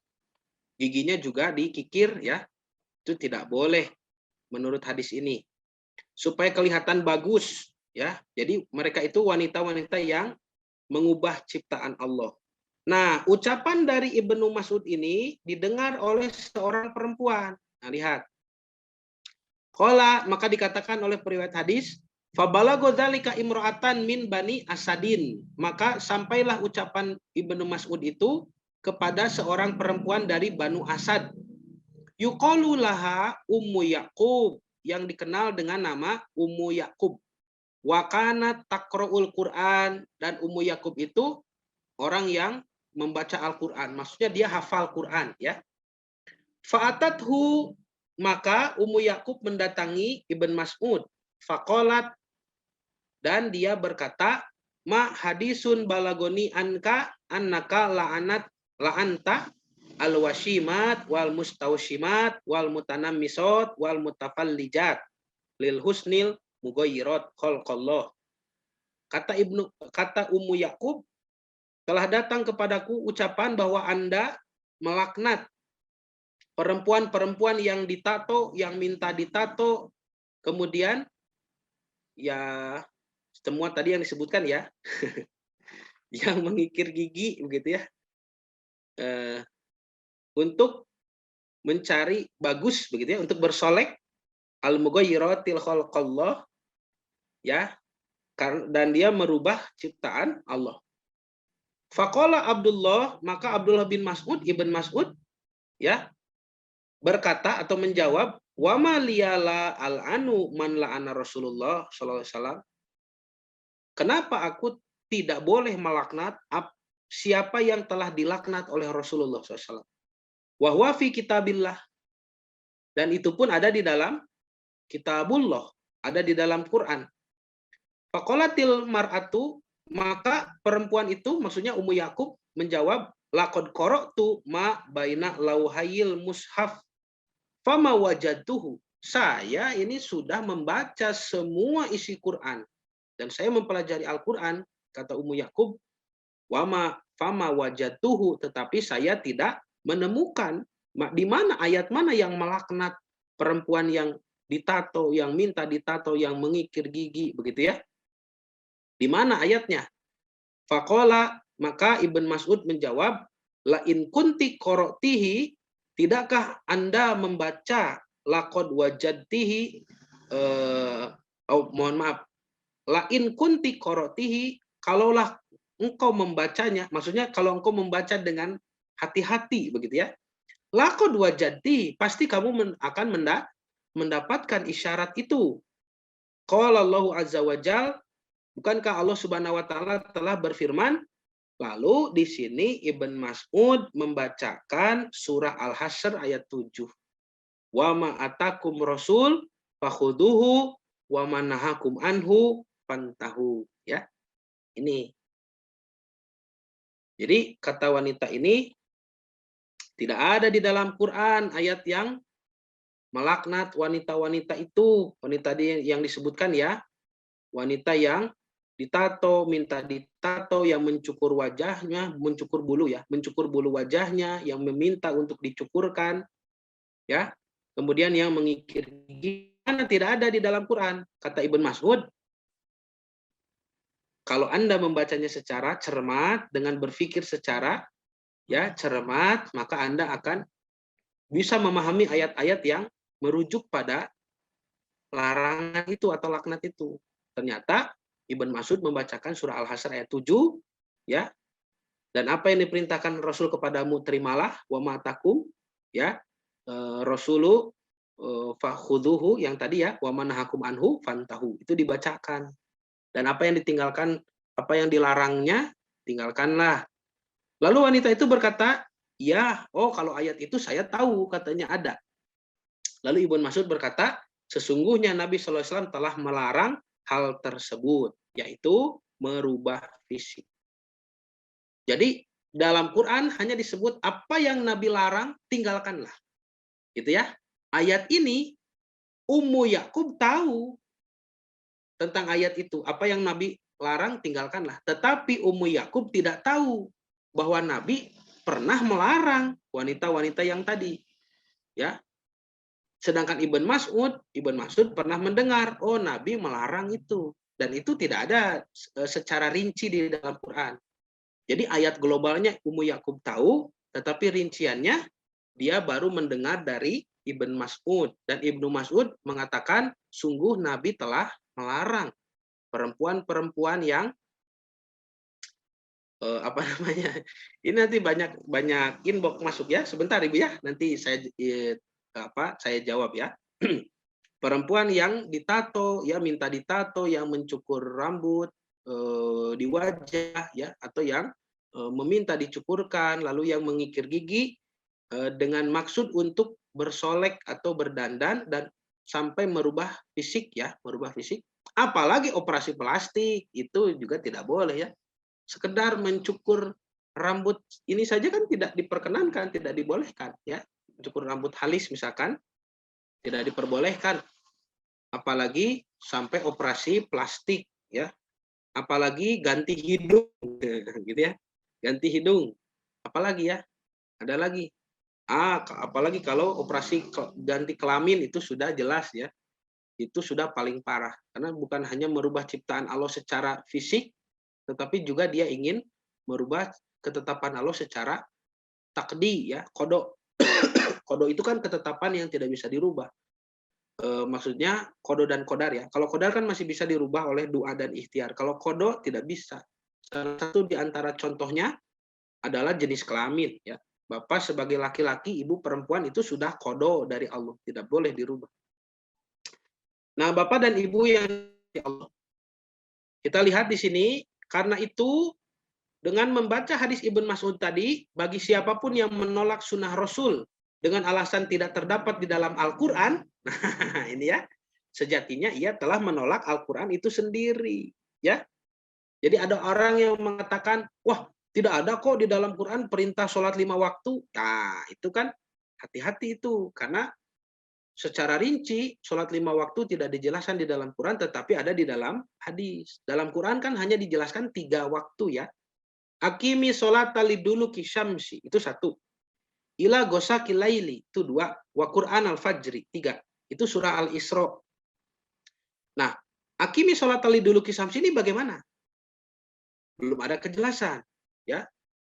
giginya juga dikikir ya. Itu tidak boleh menurut hadis ini. Supaya kelihatan bagus ya. Jadi mereka itu wanita-wanita yang mengubah ciptaan Allah. Nah, ucapan dari Ibnu Mas'ud ini didengar oleh seorang perempuan. Nah, lihat. Qala, maka dikatakan oleh periwayat hadis, fabalago dzalika imra'atan min bani Asadin. Maka sampailah ucapan Ibnu Mas'ud itu kepada seorang perempuan dari Banu Asad. Yuqalu laha Ummu Yaqub, yang dikenal dengan nama Ummu Yaqub. Wa kanat taqra'ul Qur'an, dan Ummu Yaqub itu orang yang membaca Al-Qur'an. Maksudnya dia hafal Qur'an ya. Fa'atathu, maka Ummu Yaqub mendatangi Ibn Mas'ud. Faqalat, dan dia berkata, ma hadisun balagoni anka annaka la'anta al-washimat wal mustawshimat wal mutanammisat wal mutafallijat lil husnil mughayyirat khalqallah. Kata Ummu Yaqub, telah datang kepadaku ucapan bahwa Anda melaknat perempuan-perempuan yang ditato, yang minta ditato, kemudian ya semua tadi yang disebutkan ya, yang mengikir gigi begitu ya, untuk mencari bagus begitu ya, untuk bersolek, al-mughayyiratil khalqallah ya, dan dia merubah ciptaan Allah. Faqala Abdullah, maka Abdullah bin Mas'ud, Ibn Mas'ud ya, berkata atau menjawab, wa ma liyala al-anu man la'ana Rasulullah sallallahu alaihi wasallam. Kenapa aku tidak boleh melaknat siapa yang telah dilaknat oleh Rasulullah SAW? Wa huwa fi kitabillah. Dan itu pun ada di dalam kitabullah, ada di dalam Quran. Faqalatil mar'atu, maka perempuan itu, maksudnya Ummu Yaqub, menjawab, laqad qara'tu ma baina lauhayil mushaf fama wajadtuhu. Saya ini sudah membaca semua isi Quran dan saya mempelajari Al-Quran, kata Ummu Yaqub, wama fama wajadtuhu, tetapi saya tidak menemukan di mana ayat mana yang melaknat perempuan yang ditato, yang minta ditato, yang mengikir gigi begitu ya. Di mana ayatnya? Faqala, maka Ibn Mas'ud menjawab, la in kunti qara'tihi, tidakkah Anda membaca laqad wajadtihi, mohon maaf, la in kunti qara'tihi, kalaulah engkau membacanya, maksudnya kalau engkau membaca dengan hati-hati begitu ya, laqad wajadtihi, pasti kamu akan mendapatkan isyarat itu? Qala Allahu azza wa jal, bukankah Allah Subhanahu wa taala telah berfirman? Lalu di sini Ibn Mas'ud membacakan surah Al-Hasyr ayat 7. Wa ma atakum rasul fakhuduhu wa ma nahakum anhu fantahu. Ya. Ini. Jadi kata wanita ini tidak ada di dalam Quran ayat yang melaknat wanita-wanita itu. Wanita yang disebutkan ya, wanita yang ditato, minta ditato, yang mencukur wajahnya, mencukur bulu ya, mencukur bulu wajahnya, yang meminta untuk dicukurkan, ya. Kemudian yang mengikir gigi, karena tidak ada di dalam Quran. Kata Ibn Mas'ud, kalau Anda membacanya secara cermat, dengan berpikir secara ya cermat, maka Anda akan bisa memahami ayat-ayat yang merujuk pada larangan itu atau laknat itu. Ternyata Ibn Mas'ud membacakan surah Al-Hasyr ayat 7, ya. Dan apa yang diperintahkan Rasul kepadamu terimalah, wa ma'takum, ya. Rasulu fakhuduhu, yang tadi ya, wa manahakum anhu fantahu, itu dibacakan. Dan apa yang ditinggalkan, apa yang dilarangnya, tinggalkanlah. Lalu wanita itu berkata, ya, oh kalau ayat itu saya tahu, katanya ada. Lalu Ibn Mas'ud berkata, sesungguhnya Nabi SAW telah melarang hal tersebut, yaitu merubah fisik. Jadi dalam Quran hanya disebut apa yang Nabi larang, tinggalkanlah. Gitu ya. Ayat ini Ummu Yakub tahu tentang ayat itu, apa yang Nabi larang, tinggalkanlah. Tetapi Ummu Yakub tidak tahu bahwa Nabi pernah melarang wanita-wanita yang tadi. Ya. Sedangkan Ibn Mas'ud pernah mendengar, oh Nabi melarang itu. Dan itu tidak ada secara rinci di dalam Quran. Jadi ayat globalnya Ummu Yakub tahu, tetapi rinciannya dia baru mendengar dari Ibn Mas'ud. Dan Ibnu Mas'ud mengatakan, sungguh Nabi telah melarang perempuan-perempuan yang apa namanya? Ini nanti banyak inbox masuk ya. Sebentar Ibu ya, nanti saya jawab ya. Perempuan yang ditato, ya minta ditato, yang mencukur rambut di wajah, ya, atau yang meminta dicukurkan, lalu yang mengikir gigi dengan maksud untuk bersolek atau berdandan dan sampai merubah fisik, ya, merubah fisik. Apalagi operasi plastik itu juga tidak boleh ya. Sekedar mencukur rambut ini saja kan tidak diperkenankan, tidak dibolehkan, ya. Mencukur rambut halus misalkan tidak diperbolehkan, apalagi sampai operasi plastik, ya, apalagi ganti hidung gitu ya, ganti hidung, apalagi ya, ada lagi, apalagi kalau operasi ganti kelamin, itu sudah jelas ya, itu sudah paling parah, karena bukan hanya merubah ciptaan Allah secara fisik, tetapi juga dia ingin merubah ketetapan Allah secara takdi, ya, kodok. Kodok itu kan ketetapan yang tidak bisa dirubah. Maksudnya kodo dan kodar ya. Kalau kodar kan masih bisa dirubah oleh doa dan ikhtiar. Kalau kodo tidak bisa. Salah satu di antara contohnya adalah jenis kelamin ya. Bapak sebagai laki-laki, ibu perempuan itu sudah kodo dari Allah, tidak boleh dirubah. Nah, Bapak dan Ibu yang Allah, kita lihat di sini, karena itu dengan membaca hadis Ibn Mas'ud tadi, bagi siapapun yang menolak sunnah Rasul dengan alasan tidak terdapat di dalam Al-Quran, nah ini ya, sejatinya ia telah menolak Al-Quran itu sendiri. Ya, jadi ada orang yang mengatakan, wah tidak ada kok di dalam Quran perintah sholat 5 waktu. Nah itu kan hati-hati itu, karena secara rinci sholat 5 waktu tidak dijelaskan di dalam Quran, tetapi ada di dalam hadis. Dalam Quran kan hanya dijelaskan 3 waktu ya. Akimi sholata liduluki syamsi, itu 1. Ila gosaki laili, itu 2. Wa Qur'an al-fajri, 3. Itu surah Al-Isra. Nah, akimi sholata liduluki syamsi ini bagaimana? Belum ada kejelasan. Ya,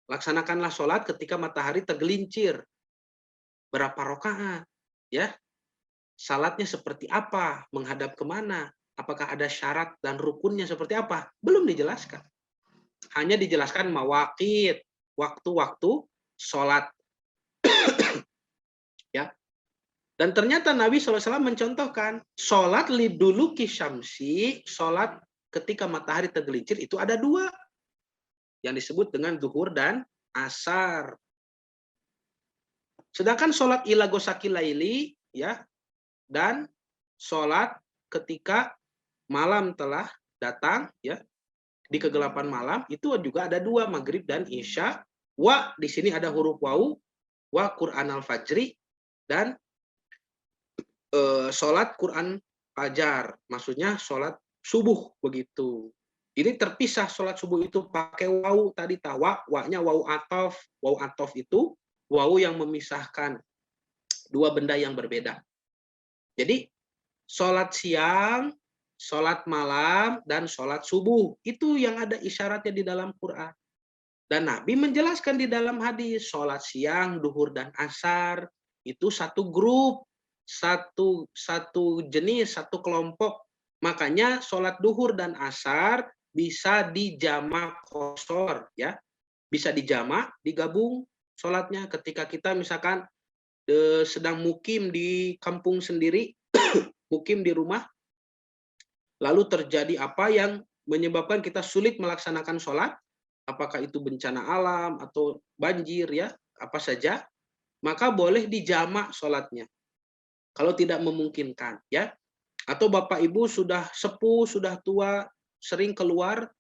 laksanakanlah sholat ketika matahari tergelincir. Berapa rakaat? Ya, salatnya seperti apa? Menghadap kemana? Apakah ada syarat dan rukunnya seperti apa? Belum dijelaskan. Hanya dijelaskan mawaqit, waktu-waktu sholat. Ya. Dan ternyata Nabi SAW mencontohkan sholat liduluki syamsi, sholat ketika matahari tergelincir itu ada dua yang disebut dengan zuhur dan asar. Sedangkan sholat ila gosaki laili ya dan sholat ketika malam telah datang ya di kegelapan malam itu juga ada dua, maghrib dan isya. Wa di sini ada huruf wau, wa Quran al-fajri, dan sholat Quran fajar, maksudnya sholat subuh begitu. Ini terpisah sholat subuh itu pakai wau tadi tawa, wa-nya wau atof itu wau yang memisahkan dua benda yang berbeda. Jadi sholat siang, sholat malam, dan sholat subuh itu yang ada isyaratnya di dalam Quran. Dan Nabi menjelaskan di dalam hadis, sholat siang, duhur, dan asar itu satu grup, satu jenis, satu kelompok. Makanya sholat duhur dan asar bisa dijamak kosor, ya, bisa dijamak, digabung sholatnya. Ketika kita misalkan sedang mukim di kampung sendiri, mukim di rumah, lalu terjadi apa yang menyebabkan kita sulit melaksanakan sholat, apakah itu bencana alam atau banjir ya, apa saja, maka boleh dijamak sholatnya. Kalau tidak memungkinkan ya, atau bapak ibu sudah sepuh, sudah tua, sering keluar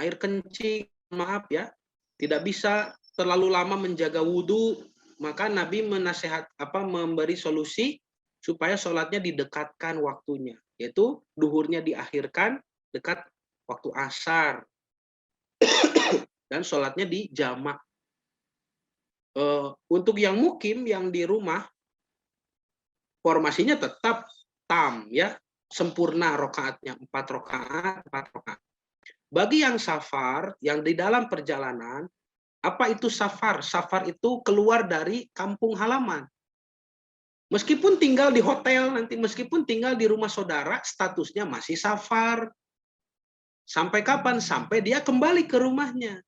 air kencing, maaf ya, tidak bisa terlalu lama menjaga wudhu, maka Nabi memberi solusi supaya sholatnya didekatkan waktunya, yaitu duhurnya diakhirkan dekat waktu asar dan sholatnya dijamak. Untuk yang mukim, yang di rumah, formasinya tetap tam ya, sempurna rokaatnya 4 rokaat. Bagi yang safar, yang di dalam perjalanan, apa itu safar? Safar itu keluar dari kampung halaman. Meskipun tinggal di hotel nanti, meskipun tinggal di rumah saudara, statusnya masih safar. Sampai kapan? Sampai dia kembali ke rumahnya.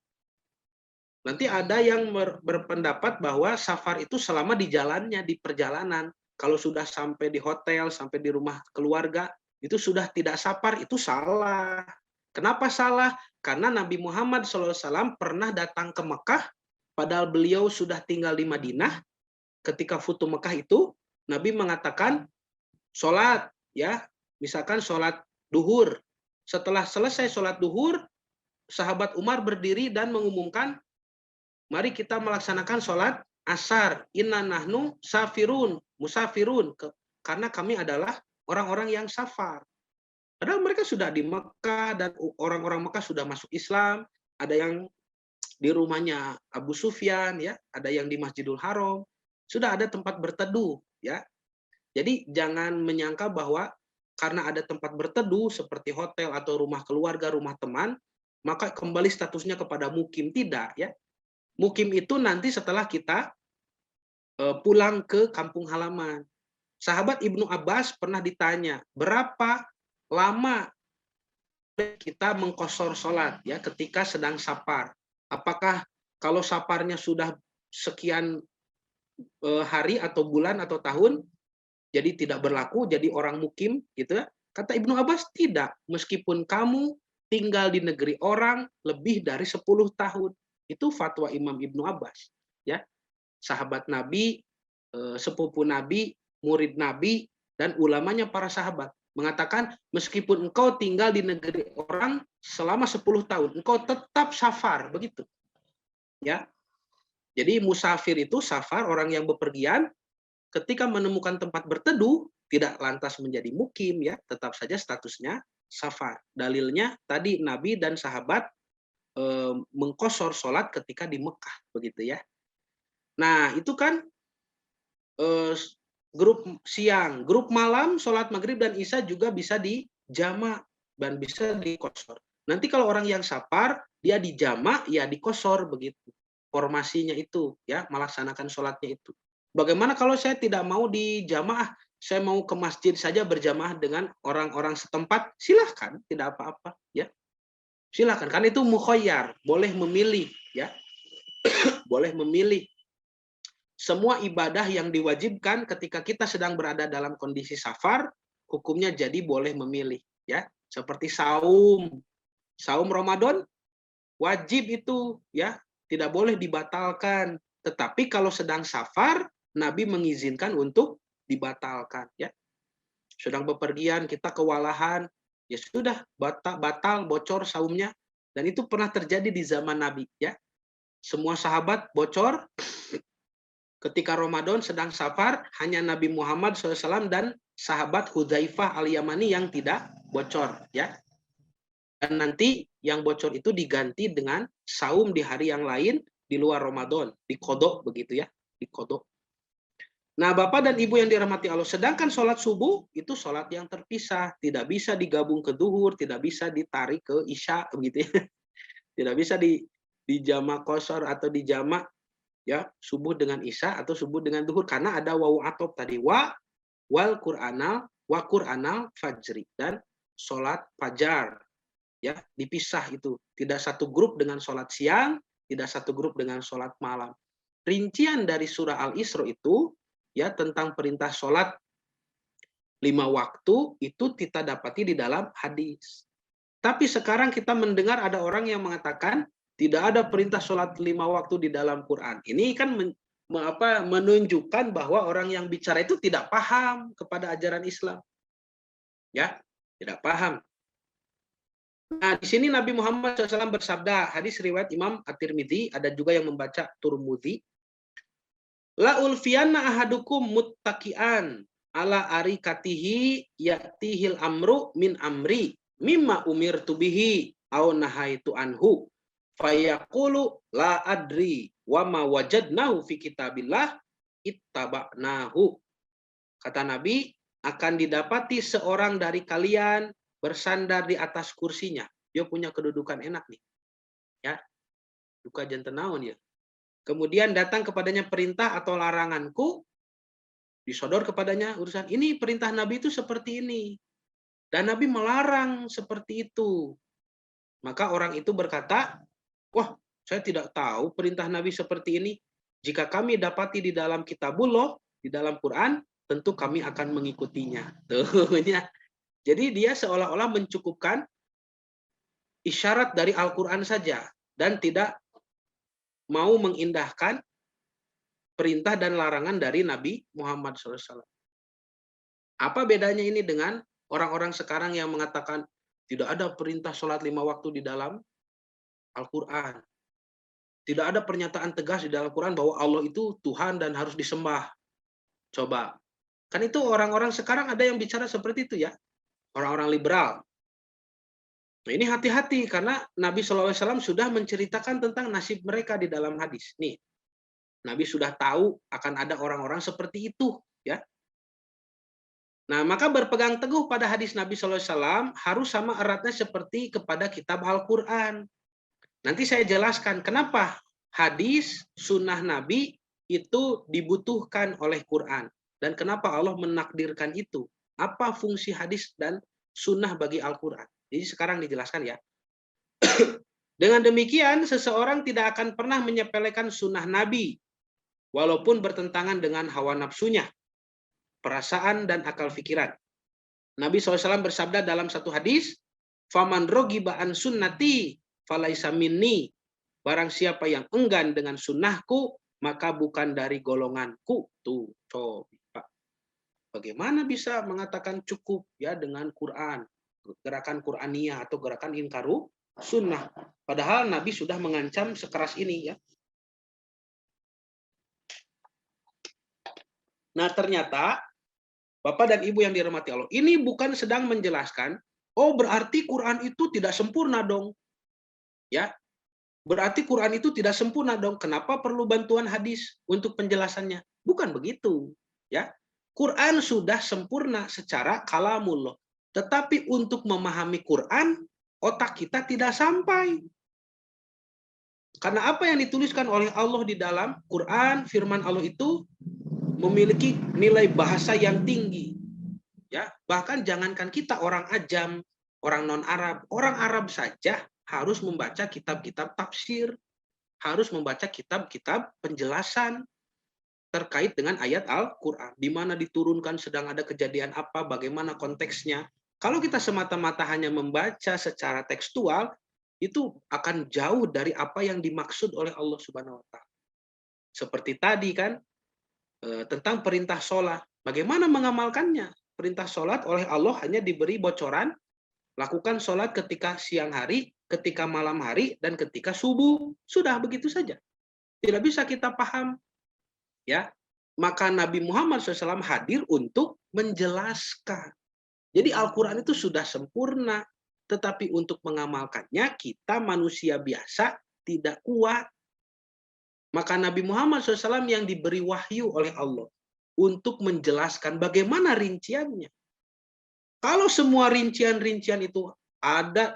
Nanti ada yang berpendapat bahwa safar itu selama di jalannya, di perjalanan. Kalau sudah sampai di hotel, sampai di rumah keluarga, itu sudah tidak safar, itu salah. Kenapa salah? Karena Nabi Muhammad SAW pernah datang ke Mekah, padahal beliau sudah tinggal di Madinah. Ketika Futu Mekah itu, Nabi mengatakan, sholat, ya, misalkan sholat duhur. Setelah selesai sholat duhur, sahabat Umar berdiri dan mengumumkan, mari kita melaksanakan sholat asar. Inna nahnu musafirun. Karena kami adalah orang-orang yang safar. Padahal mereka sudah di Mekah dan orang-orang Mekah sudah masuk Islam. Ada yang di rumahnya Abu Sufyan, ya, ada yang di Masjidil Haram. Sudah ada tempat berteduh, ya. Jadi jangan menyangka bahwa karena ada tempat berteduh seperti hotel atau rumah keluarga, rumah teman, maka kembali statusnya kepada mukim. Tidak, ya. Mukim itu nanti setelah kita pulang ke kampung halaman. Sahabat Ibnu Abbas pernah ditanya, berapa lama kita mengkosor sholat ya ketika sedang safar? Apakah kalau safarnya sudah sekian hari atau bulan atau tahun, jadi tidak berlaku, jadi orang mukim gitu ya? Kata Ibnu Abbas, tidak. Meskipun kamu tinggal di negeri orang lebih dari 10 tahun. Itu fatwa Imam Ibnu Abbas, ya. Sahabat Nabi, sepupu Nabi, murid Nabi, dan ulamanya para sahabat mengatakan, meskipun engkau tinggal di negeri orang selama 10 tahun, engkau tetap safar, begitu. Ya. Jadi musafir itu safar, orang yang bepergian, ketika menemukan tempat berteduh, tidak lantas menjadi mukim, ya, tetap saja statusnya safar. Dalilnya tadi Nabi dan sahabat mengkosor sholat ketika di Mekah, begitu ya. Nah, itu kan grup siang, grup malam, sholat maghrib dan isya juga bisa dijamak dan bisa dikosor. Nanti kalau orang yang safar, dia dijamak, ya dikosor begitu. Formasinya itu, ya, melaksanakan sholatnya itu. Bagaimana kalau saya tidak mau dijamaah, saya mau ke masjid saja berjamaah dengan orang-orang setempat, silahkan, tidak apa-apa, ya. Silakan, kan itu mukhayyar, boleh memilih, ya, boleh memilih. semua ibadah yang diwajibkan ketika kita sedang berada dalam kondisi safar, hukumnya jadi boleh memilih, ya. Seperti saum. Saum Ramadan wajib itu, ya, tidak boleh dibatalkan. Tetapi kalau sedang safar, Nabi mengizinkan untuk dibatalkan, ya. Sedang bepergian, kita kewalahan, ya sudah, batal bocor saumnya. Dan itu pernah terjadi di zaman Nabi, ya. Semua sahabat bocor ketika Ramadan sedang safar, hanya Nabi Muhammad SAW dan sahabat Hudzaifah al-Yamani yang tidak bocor, ya. Dan nanti yang bocor itu diganti dengan saum di hari yang lain di luar Ramadan, dikodok begitu, ya, dikodok. Nah, Bapak dan Ibu yang dirahmati Allah, sedangkan sholat subuh itu sholat yang terpisah, tidak bisa digabung ke duhur, tidak bisa ditarik ke isya, begitu, ya. Tidak bisa di jamak qashar atau di jamak, ya, subuh dengan isya atau subuh dengan duhur, karena ada wawu atop tadi, wal qur'anal fajri, dan sholat fajar, ya, dipisah itu, tidak satu grup dengan sholat siang, tidak satu grup dengan sholat malam. Rincian dari surah Al-Isra itu, ya, tentang perintah sholat 5 waktu itu kita dapati di dalam hadis. Tapi sekarang kita mendengar ada orang yang mengatakan tidak ada perintah sholat 5 waktu di dalam Quran. Ini kan menunjukkan bahwa orang yang bicara itu tidak paham kepada ajaran Islam, ya, tidak paham. Nah, di sini Nabi Muhammad SAW bersabda, hadis riwayat Imam At-Tirmidzi, ada juga yang membaca Turmudi. La ulfiyanna ahadukum muttaqian ala arikatihi ya'tihil amru min amri mimma umirtu bihi au nahaitu anhu fayaqulu la adri wa ma wajadnahu fi kitabillah ittaba'nahu. Kata Nabi, akan didapati seorang dari kalian bersandar di atas kursinya. Dia punya kedudukan enak nih, ya, duka janten naon ya. Kemudian datang kepadanya perintah atau laranganku, disodor kepadanya urusan ini, perintah Nabi itu seperti ini, dan Nabi melarang seperti itu. Maka orang itu berkata, wah, saya tidak tahu perintah Nabi seperti ini. Jika kami dapati di dalam Kitabullah, di dalam Quran, tentu kami akan mengikutinya. Tuh, ya. Jadi dia seolah-olah mencukupkan isyarat dari Al-Quran saja, dan tidak mau mengindahkan perintah dan larangan dari Nabi Muhammad SAW. Apa bedanya ini dengan orang-orang sekarang yang mengatakan tidak ada perintah sholat 5 waktu di dalam Al-Quran. Tidak ada pernyataan tegas di dalam Quran bahwa Allah itu Tuhan dan harus disembah. Coba. Kan itu orang-orang sekarang ada yang bicara seperti itu, ya. Orang-orang liberal. Nah, ini hati-hati karena Nabi SAW sudah menceritakan tentang nasib mereka di dalam hadis. Nih, Nabi sudah tahu akan ada orang-orang seperti itu, ya. Nah, maka berpegang teguh pada hadis Nabi SAW harus sama eratnya seperti kepada kitab Al-Quran. Nanti saya jelaskan kenapa hadis sunnah Nabi itu dibutuhkan oleh Quran. Dan kenapa Allah menakdirkan itu. Apa fungsi hadis dan sunnah bagi Al-Quran. Jadi sekarang dijelaskan, ya. Dengan demikian, seseorang tidak akan pernah menyepelekan sunnah Nabi, walaupun bertentangan dengan hawa nafsunya, perasaan, dan akal pikiran. Nabi SAW bersabda dalam satu hadis, "Faman rogiba an sunnati, falaisa minni." Barang siapa yang enggan dengan sunnahku, maka bukan dari golonganku. Tuh, coba. Bagaimana bisa mengatakan cukup, ya, dengan Quran, gerakan Qur'aniyah atau gerakan inkaru sunnah? Padahal Nabi sudah mengancam sekeras ini, ya. Nah, ternyata Bapak dan Ibu yang dirahmati Allah, ini bukan sedang menjelaskan, oh berarti Quran itu tidak sempurna dong. Ya, berarti Quran itu tidak sempurna dong. Kenapa perlu bantuan hadis untuk penjelasannya? Bukan begitu. Ya, Quran sudah sempurna secara kalamullah. Tetapi untuk memahami Quran, otak kita tidak sampai. Karena apa yang dituliskan oleh Allah di dalam Quran, firman Allah itu memiliki nilai bahasa yang tinggi, ya. Bahkan jangankan kita orang ajam, orang non Arab, orang Arab saja harus membaca kitab-kitab tafsir, harus membaca kitab-kitab penjelasan terkait dengan ayat Al-Quran. Di mana diturunkan, sedang ada kejadian apa, bagaimana konteksnya. Kalau kita semata-mata hanya membaca secara tekstual, itu akan jauh dari apa yang dimaksud oleh Allah Subhanahu wa Ta'ala. Seperti tadi kan, tentang perintah sholat. Bagaimana mengamalkannya? Perintah sholat oleh Allah hanya diberi bocoran, lakukan sholat ketika siang hari, ketika malam hari, dan ketika subuh. Sudah begitu saja. Tidak bisa kita paham. Ya, maka Nabi Muhammad SAW hadir untuk menjelaskan. Jadi Al-Quran itu sudah sempurna, tetapi untuk mengamalkannya kita manusia biasa tidak kuat. Maka Nabi Muhammad SAW yang diberi wahyu oleh Allah untuk menjelaskan bagaimana rinciannya. Kalau semua rincian-rincian itu ada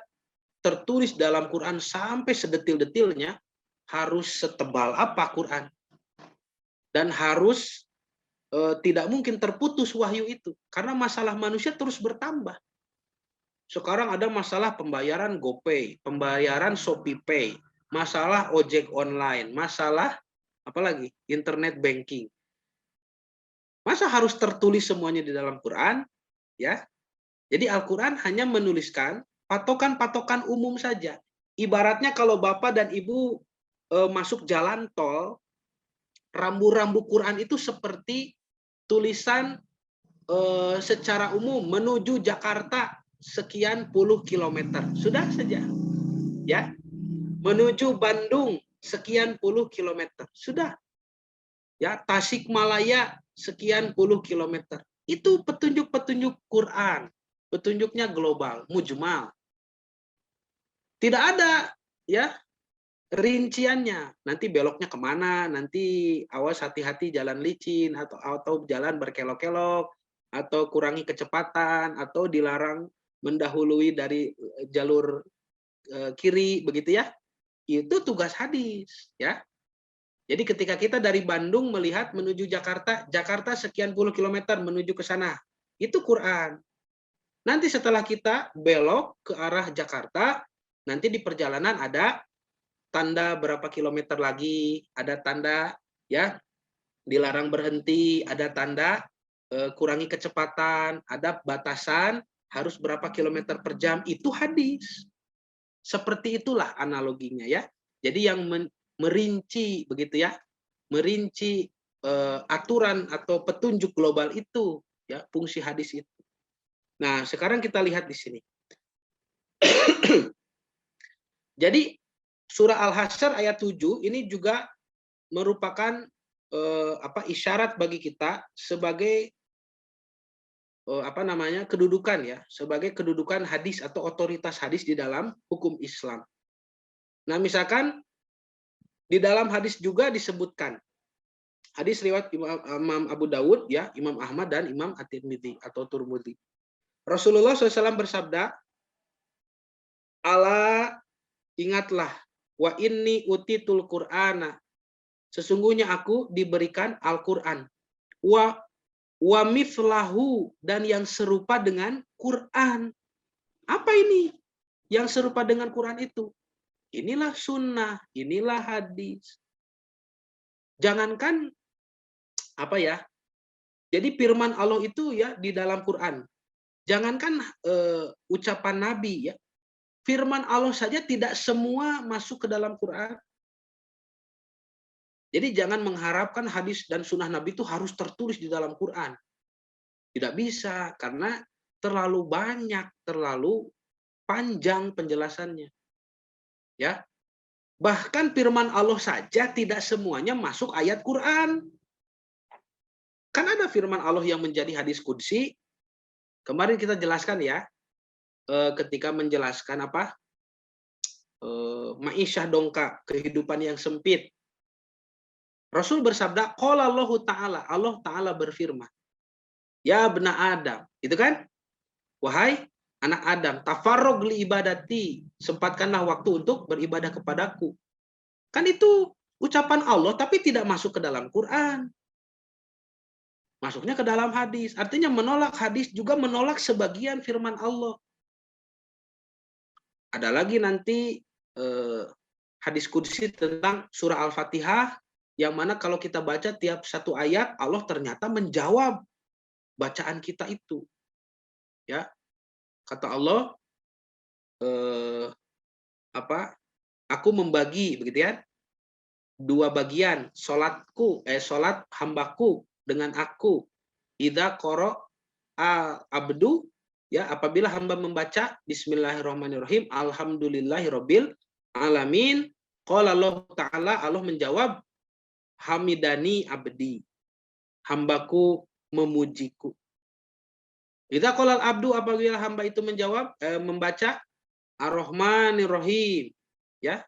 tertulis dalam Quran sampai sedetil-detilnya, harus setebal apa Quran? Dan harus tidak mungkin terputus wahyu itu. Karena masalah manusia terus bertambah. Sekarang ada masalah pembayaran GoPay, pembayaran ShopeePay, masalah ojek online, masalah apalagi internet banking. Masa harus tertulis semuanya di dalam Quran? Ya. Jadi Al-Quran hanya menuliskan patokan-patokan umum saja. Ibaratnya kalau Bapak dan Ibu masuk jalan tol, rambu-rambu Quran itu seperti tulisan secara umum menuju Jakarta sekian puluh kilometer. Sudah saja. Ya. Menuju Bandung sekian puluh kilometer. Sudah. Ya, Tasikmalaya sekian puluh kilometer. Itu petunjuk-petunjuk Quran. Petunjuknya global, mujmal. Tidak ada ya rinciannya. Nanti beloknya kemana, nanti awas hati-hati jalan licin, atau jalan berkelok-kelok, atau kurangi kecepatan, atau dilarang mendahului dari jalur kiri, begitu ya. Itu tugas hadis, ya. Jadi ketika kita dari Bandung melihat menuju Jakarta, Jakarta sekian puluh kilometer menuju ke sana, itu Quran. Nanti setelah kita belok ke arah Jakarta, nanti di perjalanan ada tanda berapa kilometer lagi, ada tanda ya dilarang berhenti, ada tanda kurangi kecepatan, ada batasan harus berapa kilometer per jam, itu hadis. Seperti itulah analoginya ya. Jadi yang merinci begitu ya, merinci aturan atau petunjuk global itu ya, fungsi hadis itu. Nah, sekarang kita lihat di sini. Jadi surah Al-Hasyr ayat 7 ini juga merupakan isyarat bagi kita sebagai kedudukan ya, sebagai kedudukan hadis atau otoritas hadis di dalam hukum Islam. Nah, misalkan di dalam hadis juga disebutkan hadis riwayat Imam Abu Dawud ya, Imam Ahmad dan Imam At-Tirmidzi atau Turmudi. Rasulullah SAW bersabda, "Ala ingatlah, wa inni utitul Qur'ana, sesungguhnya aku diberikan Al-Qur'an, wa mithlahu, dan yang serupa dengan Qur'an." Apa ini yang serupa dengan Quran itu? Inilah sunnah, inilah hadis. Jangankan jadi firman Allah itu ya di dalam Quran. Jangankan ucapan Nabi ya, firman Allah saja tidak semua masuk ke dalam Quran. Jadi jangan mengharapkan hadis dan sunnah Nabi itu harus tertulis di dalam Quran. Tidak bisa, karena terlalu banyak, terlalu panjang penjelasannya. Ya. Bahkan firman Allah saja tidak semuanya masuk ayat Quran. Kan ada firman Allah yang menjadi hadis qudsi. Kemarin kita jelaskan ya, ketika menjelaskan ma'isyah dongkak, kehidupan yang sempit. Rasul bersabda, qala Allahu ta'ala, Allah ta'ala berfirman, ya bena Adam, itu kan? Wahai anak Adam, tafarrog li ibadati, sempatkanlah waktu untuk beribadah kepadaku. Kan itu ucapan Allah, tapi tidak masuk ke dalam Quran. Masuknya ke dalam hadis. Artinya menolak hadis juga menolak sebagian firman Allah. Ada lagi nanti hadis qudsi tentang surah Al-Fatihah yang mana kalau kita baca tiap satu ayat, Allah ternyata menjawab bacaan kita itu. Ya, kata Allah, aku membagi, begitu ya, dua bagian, sholat hambaku dengan aku. Idza qara abdu, ya, apabila hamba membaca Bismillahirrahmanirrahim, Alhamdulillahirabbil alamin, qala Allah Ta'ala, Allah menjawab, hamidani abdi, hambaku memujiku. Idza qala abdu, apabila hamba itu menjawab, membaca Ar-Rahmanir-Rahim, ya,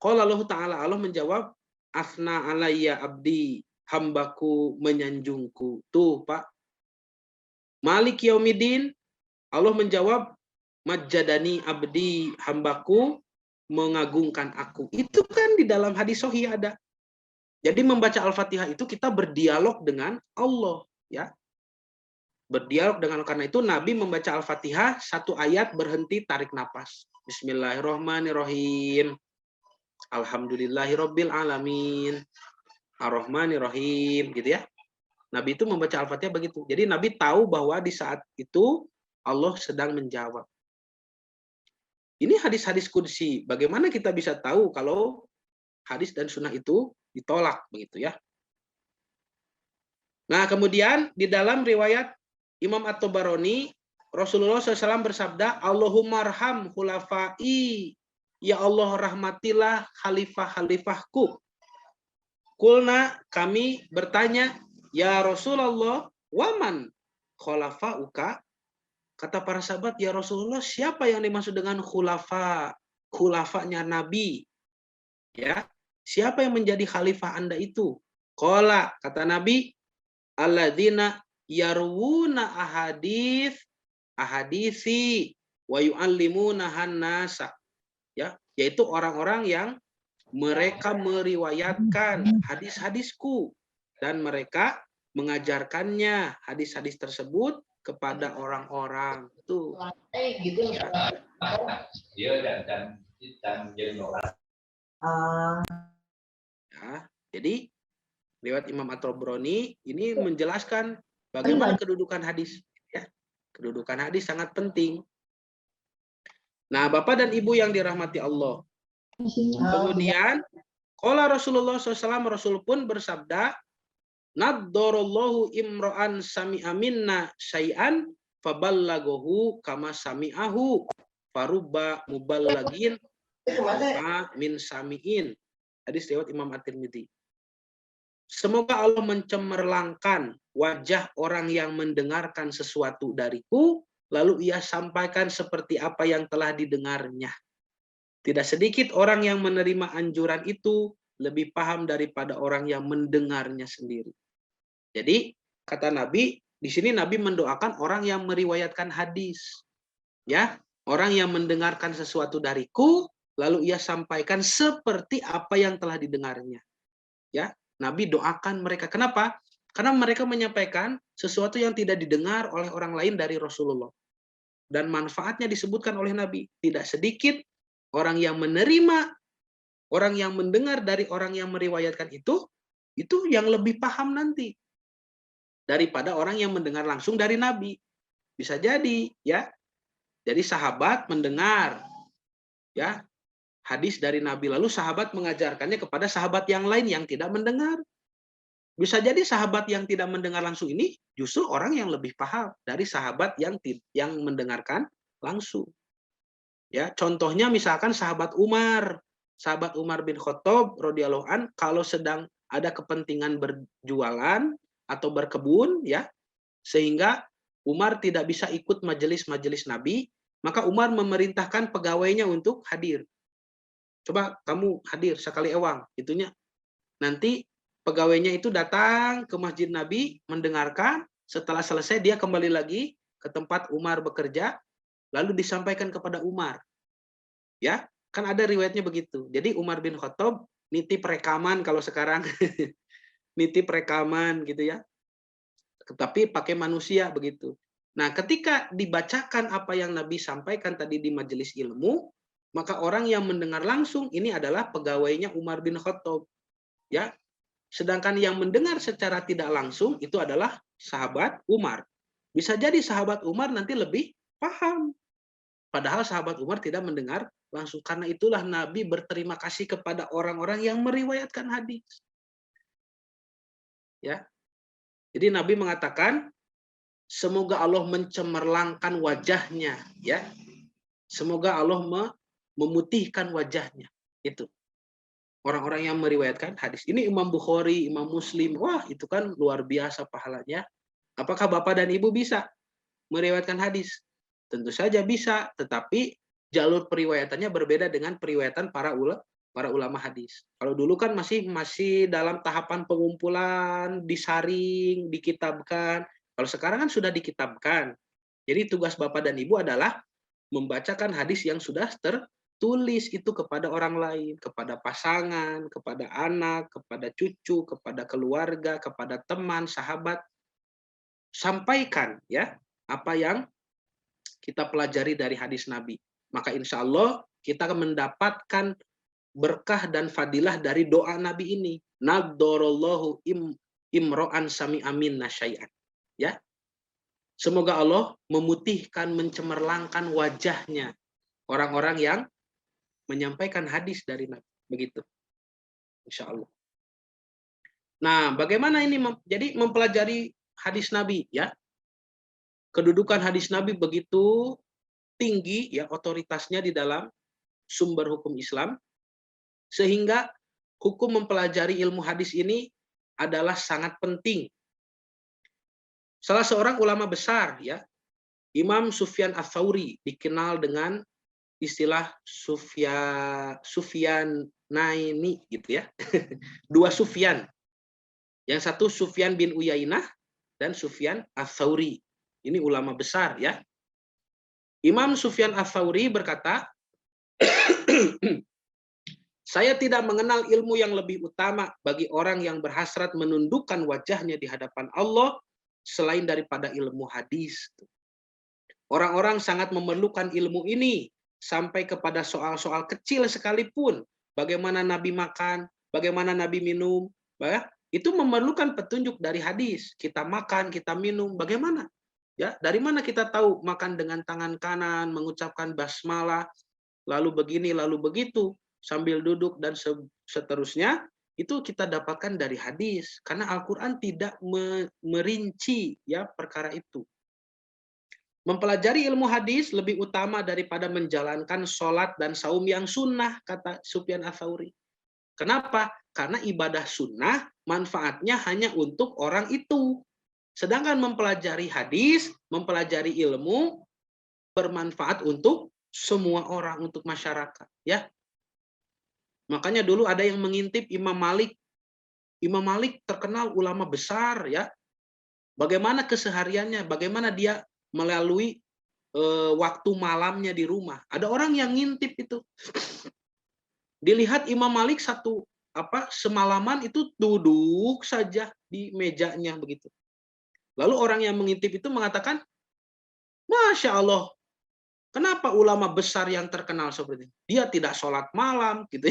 qala Allah Ta'ala, Allah menjawab, asna alayya abdi, hambaku menyanjungku. Tuh, Pak. Malik Yaumiddin, Allah menjawab, majjadani abdi, hambaku mengagungkan aku. Itu kan di dalam hadis sahih ada. Jadi membaca Al-Fatihah itu kita berdialog dengan Allah, ya. Berdialog dengan, karena itu Nabi membaca Al-Fatihah satu ayat berhenti tarik napas. Bismillahirrahmanirrahim. Alhamdulillahirabbil alamin. Ar-Rahmanirrahim, gitu ya. Nabi itu membaca Al-Fatihah begitu. Jadi Nabi tahu bahwa di saat itu Allah sedang menjawab. Ini hadis-hadis qudsi. Bagaimana kita bisa tahu kalau hadis dan sunnah itu ditolak, begitu ya. Nah, kemudian di dalam riwayat Imam At-Tabarani, Rasulullah SAW bersabda, Allahumma arham khulafai, ya Allah rahmatilah khalifah-khalifahku. Kulna, kami bertanya, ya Rasulullah, waman khulafauka? Kata para sahabat, ya Rasulullah, siapa yang dimaksud dengan khulafa? Khulafanya Nabi. Ya, siapa yang menjadi khalifah Anda itu? Qala, kata Nabi, alladzina yarwuna ahadisi wa yu'allimuna hannasa. Ya, yaitu orang-orang yang mereka meriwayatkan hadis-hadisku dan mereka mengajarkannya hadis-hadis tersebut kepada orang-orang. Tuh. Ya. Ya, jadi lewat Imam At-Tabrani ini menjelaskan bagaimana kedudukan hadis. Ya, kedudukan hadis sangat penting. Nah, Bapak dan Ibu yang dirahmati Allah. Kemudian, qala Rasulullah SAW, Rasul pun bersabda, naddorallahu imro'an sami'a minna syai'an faballagahu kama sami'ahu farubba muballagin min sami'in. Hadis riwayat Imam At-Tirmidzi. Semoga Allah mencemerlangkan wajah orang yang mendengarkan sesuatu dariku, lalu ia sampaikan seperti apa yang telah didengarnya. Tidak sedikit orang yang menerima anjuran itu lebih paham daripada orang yang mendengarnya sendiri. Jadi, kata Nabi, di sini Nabi mendoakan orang yang meriwayatkan hadis. Ya, orang yang mendengarkan sesuatu dariku, lalu ia sampaikan seperti apa yang telah didengarnya. Ya, Nabi doakan mereka. Kenapa? Karena mereka menyampaikan sesuatu yang tidak didengar oleh orang lain dari Rasulullah. Dan manfaatnya disebutkan oleh Nabi. Tidak sedikit orang yang menerima, orang yang mendengar dari orang yang meriwayatkan itu yang lebih paham nanti daripada orang yang mendengar langsung dari Nabi. Bisa jadi, ya. Jadi sahabat mendengar, ya, hadis dari Nabi, lalu sahabat mengajarkannya kepada sahabat yang lain yang tidak mendengar. Bisa jadi sahabat yang tidak mendengar langsung ini justru orang yang lebih paham dari sahabat yang mendengarkan langsung. Ya, contohnya misalkan sahabat Umar bin Khattab radhiyallahu an, kalau sedang ada kepentingan berjualan atau berkebun, ya, sehingga Umar tidak bisa ikut majelis-majelis Nabi, maka Umar memerintahkan pegawainya untuk hadir. Coba kamu hadir sekali ewang, itunya. Nanti pegawainya itu datang ke masjid Nabi, mendengarkan, setelah selesai dia kembali lagi ke tempat Umar bekerja, lalu disampaikan kepada Umar. Ya, kan ada riwayatnya begitu. Jadi Umar bin Khattab nitip rekaman kalau sekarang. Nitip rekaman gitu ya. Tetapi pakai manusia begitu. Nah, ketika dibacakan apa yang Nabi sampaikan tadi di majelis ilmu, maka orang yang mendengar langsung ini adalah pegawainya Umar bin Khattab. ya. Sedangkan yang mendengar secara tidak langsung itu adalah sahabat Umar. Bisa jadi sahabat Umar nanti lebih paham. Padahal sahabat Umar tidak mendengar langsung. Karena itulah Nabi berterima kasih kepada orang-orang yang meriwayatkan hadis. Ya. Jadi Nabi mengatakan, semoga Allah mencemerlangkan wajahnya, ya. Semoga Allah memutihkan wajahnya. Itu. Orang-orang yang meriwayatkan hadis. Ini Imam Bukhari, Imam Muslim. Wah, itu kan luar biasa pahalanya. Apakah Bapak dan Ibu bisa meriwayatkan hadis? Tentu saja bisa, tetapi jalur periwayatannya berbeda dengan periwayatan para ulama hadis. Kalau dulu kan masih dalam tahapan pengumpulan, disaring, dikitabkan. Kalau sekarang kan sudah dikitabkan. Jadi tugas Bapak dan Ibu adalah membacakan hadis yang sudah tertulis itu kepada orang lain, kepada pasangan, kepada anak, kepada cucu, kepada keluarga, kepada teman, sahabat. Sampaikan ya apa yang kita pelajari dari hadis Nabi. Maka insya Allah kita akan mendapatkan berkah dan fadilah dari doa Nabi ini. Nadorallahu imro'an sami amin nasyai'an. Ya, semoga Allah memutihkan, mencemerlangkan wajahnya orang-orang yang menyampaikan hadis dari Nabi. Begitu. Insya Allah. Nah, bagaimana ini? Jadi mempelajari hadis Nabi, ya. Kedudukan hadis Nabi begitu tinggi, ya, otoritasnya di dalam sumber hukum Islam, sehingga hukum mempelajari ilmu hadis ini adalah sangat penting. Salah seorang ulama besar, ya, Imam Sufyan Ats-Tsauri, dikenal dengan istilah Sufyanaini gitu ya. Dua Sufyan. Yang satu Sufyan bin Uyainah dan Sufyan Ats-Tsauri. Ini ulama besar ya. Imam Sufyan Ats-Tsauri berkata, saya tidak mengenal ilmu yang lebih utama bagi orang yang berhasrat menundukkan wajahnya di hadapan Allah selain daripada ilmu hadis. Orang-orang sangat memerlukan ilmu ini sampai kepada soal-soal kecil sekalipun. Bagaimana Nabi makan, bagaimana Nabi minum, ya, itu memerlukan petunjuk dari hadis. Kita makan, kita minum, bagaimana? Ya, dari mana kita tahu makan dengan tangan kanan, mengucapkan basmalah, lalu begini, lalu begitu, sambil duduk dan seterusnya, itu kita dapatkan dari hadis. Karena Al-Quran tidak merinci ya perkara itu. Mempelajari ilmu hadis lebih utama daripada menjalankan sholat dan saum yang sunnah, kata Sufyan Ats-Tsauri. Kenapa? Karena ibadah sunnah manfaatnya hanya untuk orang itu. Sedangkan mempelajari hadis, mempelajari ilmu, bermanfaat untuk semua orang, untuk masyarakat. Ya. Makanya dulu ada yang mengintip Imam Malik. Imam Malik terkenal ulama besar, ya. Bagaimana kesehariannya, bagaimana dia melalui waktu malamnya di rumah. Ada orang yang ngintip itu. Dilihat Imam Malik semalaman itu duduk saja di mejanya begitu. Lalu orang yang mengintip itu mengatakan, Masya Allah, kenapa ulama besar yang terkenal seperti ini? Dia tidak sholat malam, gitu.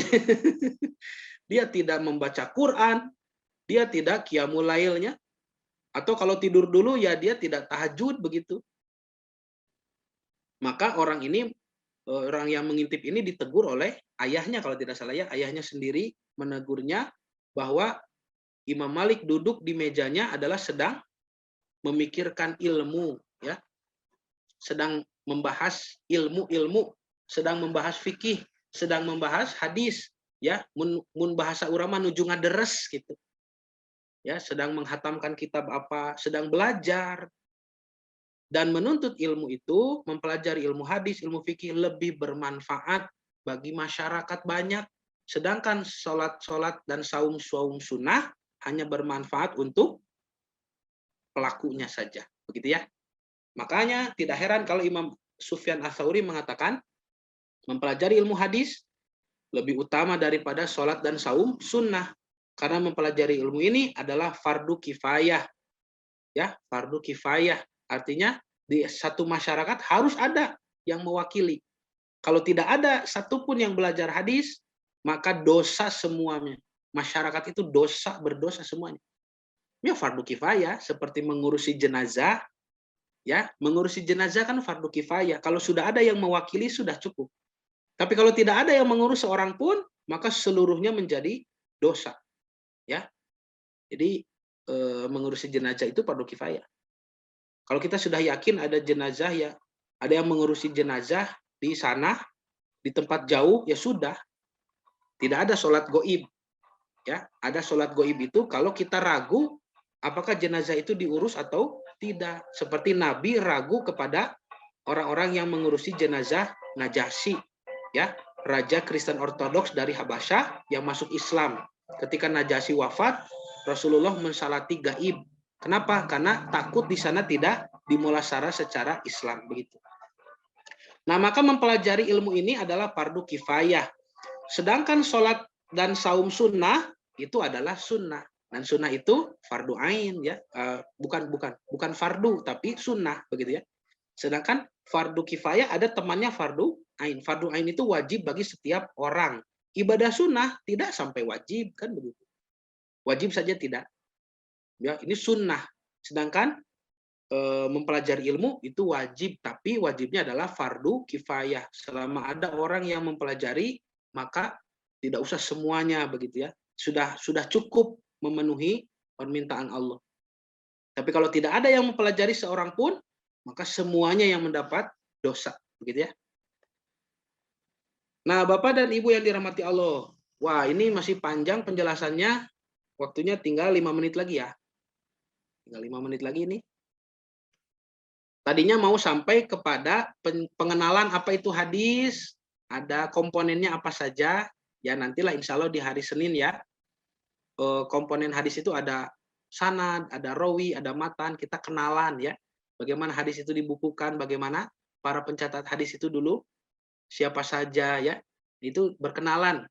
Dia tidak membaca Quran, dia tidak qiyamul lailnya, atau kalau tidur dulu ya dia tidak tahajud begitu. Maka orang yang mengintip ini ditegur oleh ayahnya, kalau tidak salah ya, ayahnya sendiri menegurnya bahwa Imam Malik duduk di mejanya adalah sedang memikirkan ilmu, ya, sedang membahas ilmu-ilmu, sedang membahas fikih, sedang membahas hadis, ya, mun bahasa urama nuju ngaderes gitu, ya, sedang menghatamkan kitab apa, sedang belajar. Dan menuntut ilmu itu, mempelajari ilmu hadis, ilmu fikih lebih bermanfaat bagi masyarakat banyak. Sedangkan sholat dan saum sunnah hanya bermanfaat untuk pelakunya saja. Begitu ya. Makanya tidak heran kalau Imam Sufyan Ats-Tsauri mengatakan, mempelajari ilmu hadis lebih utama daripada sholat dan saum sunnah. Karena mempelajari ilmu ini adalah fardu kifayah. Ya, fardu kifayah. Artinya di satu masyarakat harus ada yang mewakili. Kalau tidak ada satupun yang belajar hadis, maka dosa semuanya. masyarakat itu berdosa semuanya. Ya fardu kifayah seperti mengurusi jenazah, ya, mengurusi jenazah kan fardu kifayah. Kalau sudah ada yang mewakili sudah cukup. Tapi kalau tidak ada yang mengurus seorang pun, maka seluruhnya menjadi dosa, ya. Jadi mengurusi jenazah itu fardu kifayah. Kalau kita sudah yakin ada jenazah, ya, ada yang mengurusi jenazah di sana, di tempat jauh, ya sudah. Tidak ada sholat goib, ya. Ada sholat goib itu kalau kita ragu apakah jenazah itu diurus atau tidak. Seperti Nabi ragu kepada orang-orang yang mengurusi jenazah Najasyi, ya, raja Kristen Ortodoks dari Habasyah yang masuk Islam. Ketika Najasyi wafat, Rasulullah mensalati gaib. Kenapa? Karena takut di sana tidak dimulasarah secara Islam, begitu. Nah, maka mempelajari ilmu ini adalah fardu kifayah. Sedangkan sholat dan saum sunnah itu adalah sunnah. Dan sunnah itu fardu ain, ya, bukan fardu tapi sunnah, begitu ya. Sedangkan fardu kifayah ada temannya fardu ain. Fardu ain itu wajib bagi setiap orang. Ibadah sunnah tidak sampai wajib, kan begitu. Wajib saja tidak. Ya, ini sunnah. Sedangkan mempelajari ilmu itu wajib, tapi wajibnya adalah fardu kifayah. Selama ada orang yang mempelajari, maka tidak usah semuanya, begitu ya. Sudah cukup memenuhi permintaan Allah. Tapi kalau tidak ada yang mempelajari seorang pun, maka semuanya yang mendapat dosa, begitu ya. Nah, Bapak dan Ibu yang dirahmati Allah, wah ini masih panjang penjelasannya, waktunya tinggal 5 menit lagi ya. Tinggal 5 menit lagi ini. Tadinya mau sampai kepada pengenalan apa itu hadis, ada komponennya apa saja, ya nantilah insya Allah di hari Senin ya. Komponen hadis itu ada sanad, ada rawi, ada matan, kita kenalan ya. Bagaimana hadis itu dibukukan, bagaimana para pencatat hadis itu dulu, siapa saja ya, itu berkenalan.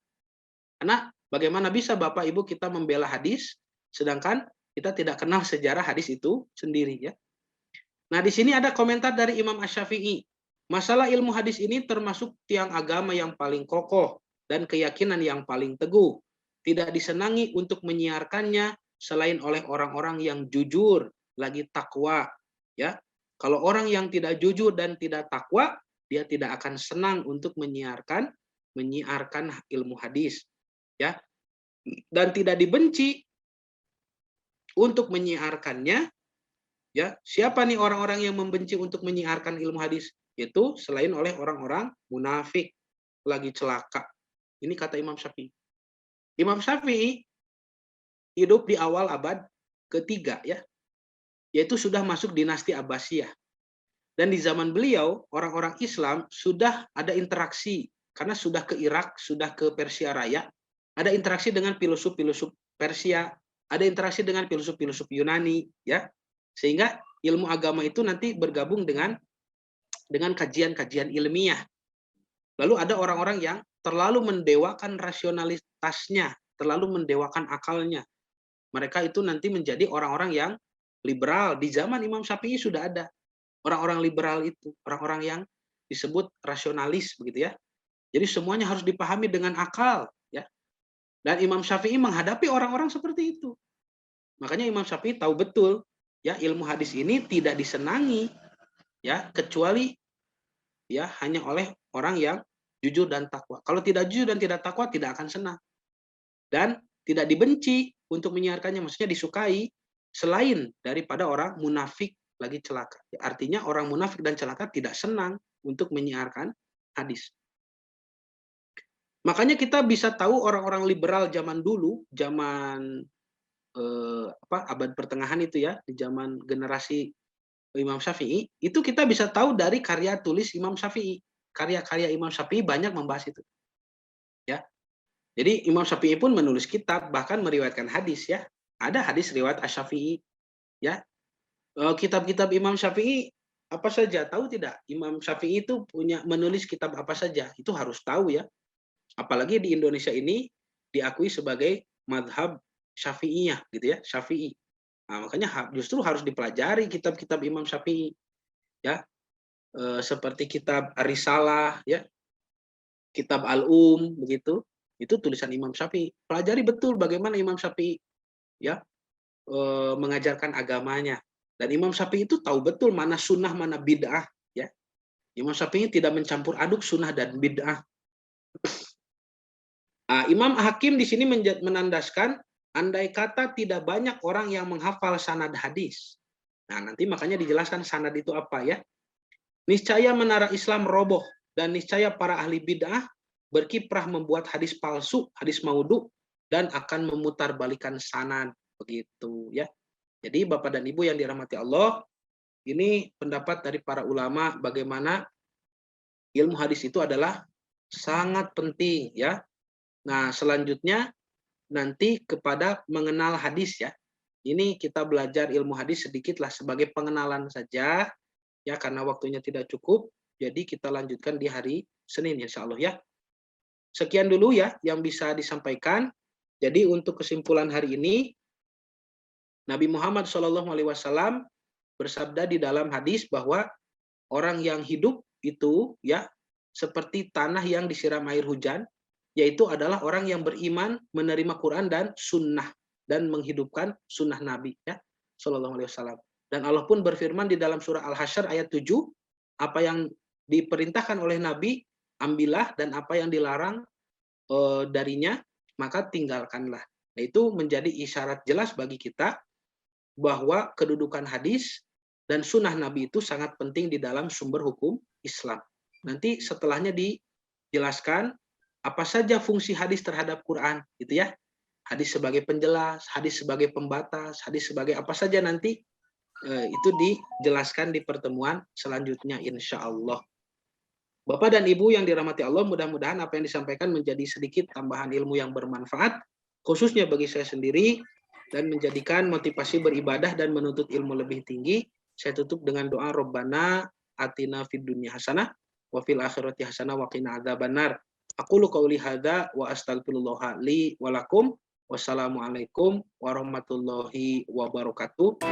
Karena bagaimana bisa Bapak Ibu kita membela hadis, sedangkan kita tidak kenal sejarah hadis itu sendiri ya. Nah, di sini ada komentar dari Imam Asy-Syafi'i. Masalah ilmu hadis ini termasuk tiang agama yang paling kokoh dan keyakinan yang paling teguh. Tidak disenangi untuk menyiarkannya selain oleh orang-orang yang jujur, lagi takwa. Ya, kalau orang yang tidak jujur dan tidak takwa, dia tidak akan senang untuk menyiarkan ilmu hadis. Ya, dan tidak dibenci untuk menyiarkannya. Ya, siapa nih orang-orang yang membenci untuk menyiarkan ilmu hadis? Itu selain oleh orang-orang munafik, lagi celaka. Ini kata Imam Syafi'i. Imam Syafi'i hidup di awal abad ketiga ya, yaitu sudah masuk dinasti Abbasiyah. Dan di zaman beliau, orang-orang Islam sudah ada interaksi, karena sudah ke Irak, sudah ke Persia Raya, ada interaksi dengan filosof-filosof Persia, ada interaksi dengan filosof-filosof Yunani, ya. Sehingga ilmu agama itu nanti bergabung dengan kajian-kajian ilmiah. Lalu ada orang-orang yang terlalu mendewakan rasionalitasnya, terlalu mendewakan akalnya. Mereka itu nanti menjadi orang-orang yang liberal. Di zaman Imam Syafi'i sudah ada orang-orang liberal itu, orang-orang yang disebut rasionalis, begitu ya. Jadi semuanya harus dipahami dengan akal, ya. Dan Imam Syafi'i menghadapi orang-orang seperti itu. Makanya Imam Syafi'i tahu betul, ya, ilmu hadis ini tidak disenangi, ya, kecuali ya hanya oleh orang yang jujur dan takwa. Kalau tidak jujur dan tidak takwa, tidak akan senang. Dan tidak dibenci untuk menyiarkannya, maksudnya disukai, selain daripada orang munafik lagi celaka. Artinya orang munafik dan celaka tidak senang untuk menyiarkan hadis. Makanya kita bisa tahu orang-orang liberal zaman dulu, zaman abad pertengahan itu ya, di zaman generasi Imam Syafi'i, itu kita bisa tahu dari karya tulis Imam Syafi'i. Karya-karya Imam Syafi'i banyak membahas itu. Ya. Jadi Imam Syafi'i pun menulis kitab, bahkan meriwayatkan hadis ya. Ada hadis riwayat Asy-Syafi'i ya. Kitab-kitab Imam Syafi'i apa saja? Tahu tidak? Imam Syafi'i itu menulis kitab apa saja? Itu harus tahu ya. Apalagi di Indonesia ini diakui sebagai madhab Syafi'iyah gitu ya, Syafi'i. Nah, makanya justru harus dipelajari kitab-kitab Imam Syafi'i ya. Seperti kitab Risalah ya, kitab Al-Um begitu. Itu tulisan Imam Syafi'i. Pelajari betul bagaimana Imam Syafi'i ya mengajarkan agamanya. Dan Imam Syafi'i itu tahu betul mana sunnah, mana bid'ah. Ya. Imam Syafi'i tidak mencampur aduk sunnah dan bid'ah. Imam Hakim di sini menandaskan, andai kata tidak banyak orang yang menghafal sanad hadis. Nah, nanti makanya dijelaskan sanad itu apa ya. Niscaya menara Islam roboh, dan niscaya para ahli bid'ah berkiprah membuat hadis palsu, hadis maudhu, dan akan memutarbalikkan sanad. Begitu ya. Jadi Bapak dan Ibu yang dirahmati Allah, ini pendapat dari para ulama bagaimana ilmu hadis itu adalah sangat penting ya. Nah, selanjutnya nanti kepada mengenal hadis ya. Ini kita belajar ilmu hadis sedikitlah sebagai pengenalan saja ya, karena waktunya tidak cukup. Jadi kita lanjutkan di hari Senin insya Allah ya. Sekian dulu ya yang bisa disampaikan. Jadi untuk kesimpulan hari ini, Nabi Muhammad SAW bersabda di dalam hadis bahwa orang yang hidup itu ya seperti tanah yang disiram air hujan, yaitu adalah orang yang beriman, menerima Quran dan sunnah, dan menghidupkan sunnah Nabi ya Shallallahu Alaihi Wasallam. Dan Allah pun berfirman di dalam surah Al-Hasyr ayat 7, apa yang diperintahkan oleh Nabi ambillah, dan apa yang dilarang darinya maka tinggalkanlah. Nah, itu menjadi isyarat jelas bagi kita bahwa kedudukan hadis dan sunnah Nabi itu sangat penting di dalam sumber hukum Islam. Nanti setelahnya dijelaskan apa saja fungsi hadis terhadap Quran, gitu ya. Hadis sebagai penjelas, hadis sebagai pembatas, hadis sebagai apa saja nanti itu dijelaskan di pertemuan selanjutnya insya Allah. Bapak dan Ibu yang dirahmati Allah, mudah-mudahan apa yang disampaikan menjadi sedikit tambahan ilmu yang bermanfaat, khususnya bagi saya sendiri, dan menjadikan motivasi beribadah dan menuntut ilmu lebih tinggi. Saya tutup dengan doa Rabbana atina fid dunya hasanah wa fil akhirati hasanah wa qina adzabannar. Aqulu qauli hadza wa astaghfirullah li wa lakum. Wassalamualaikum warahmatullahi wabarakatuh.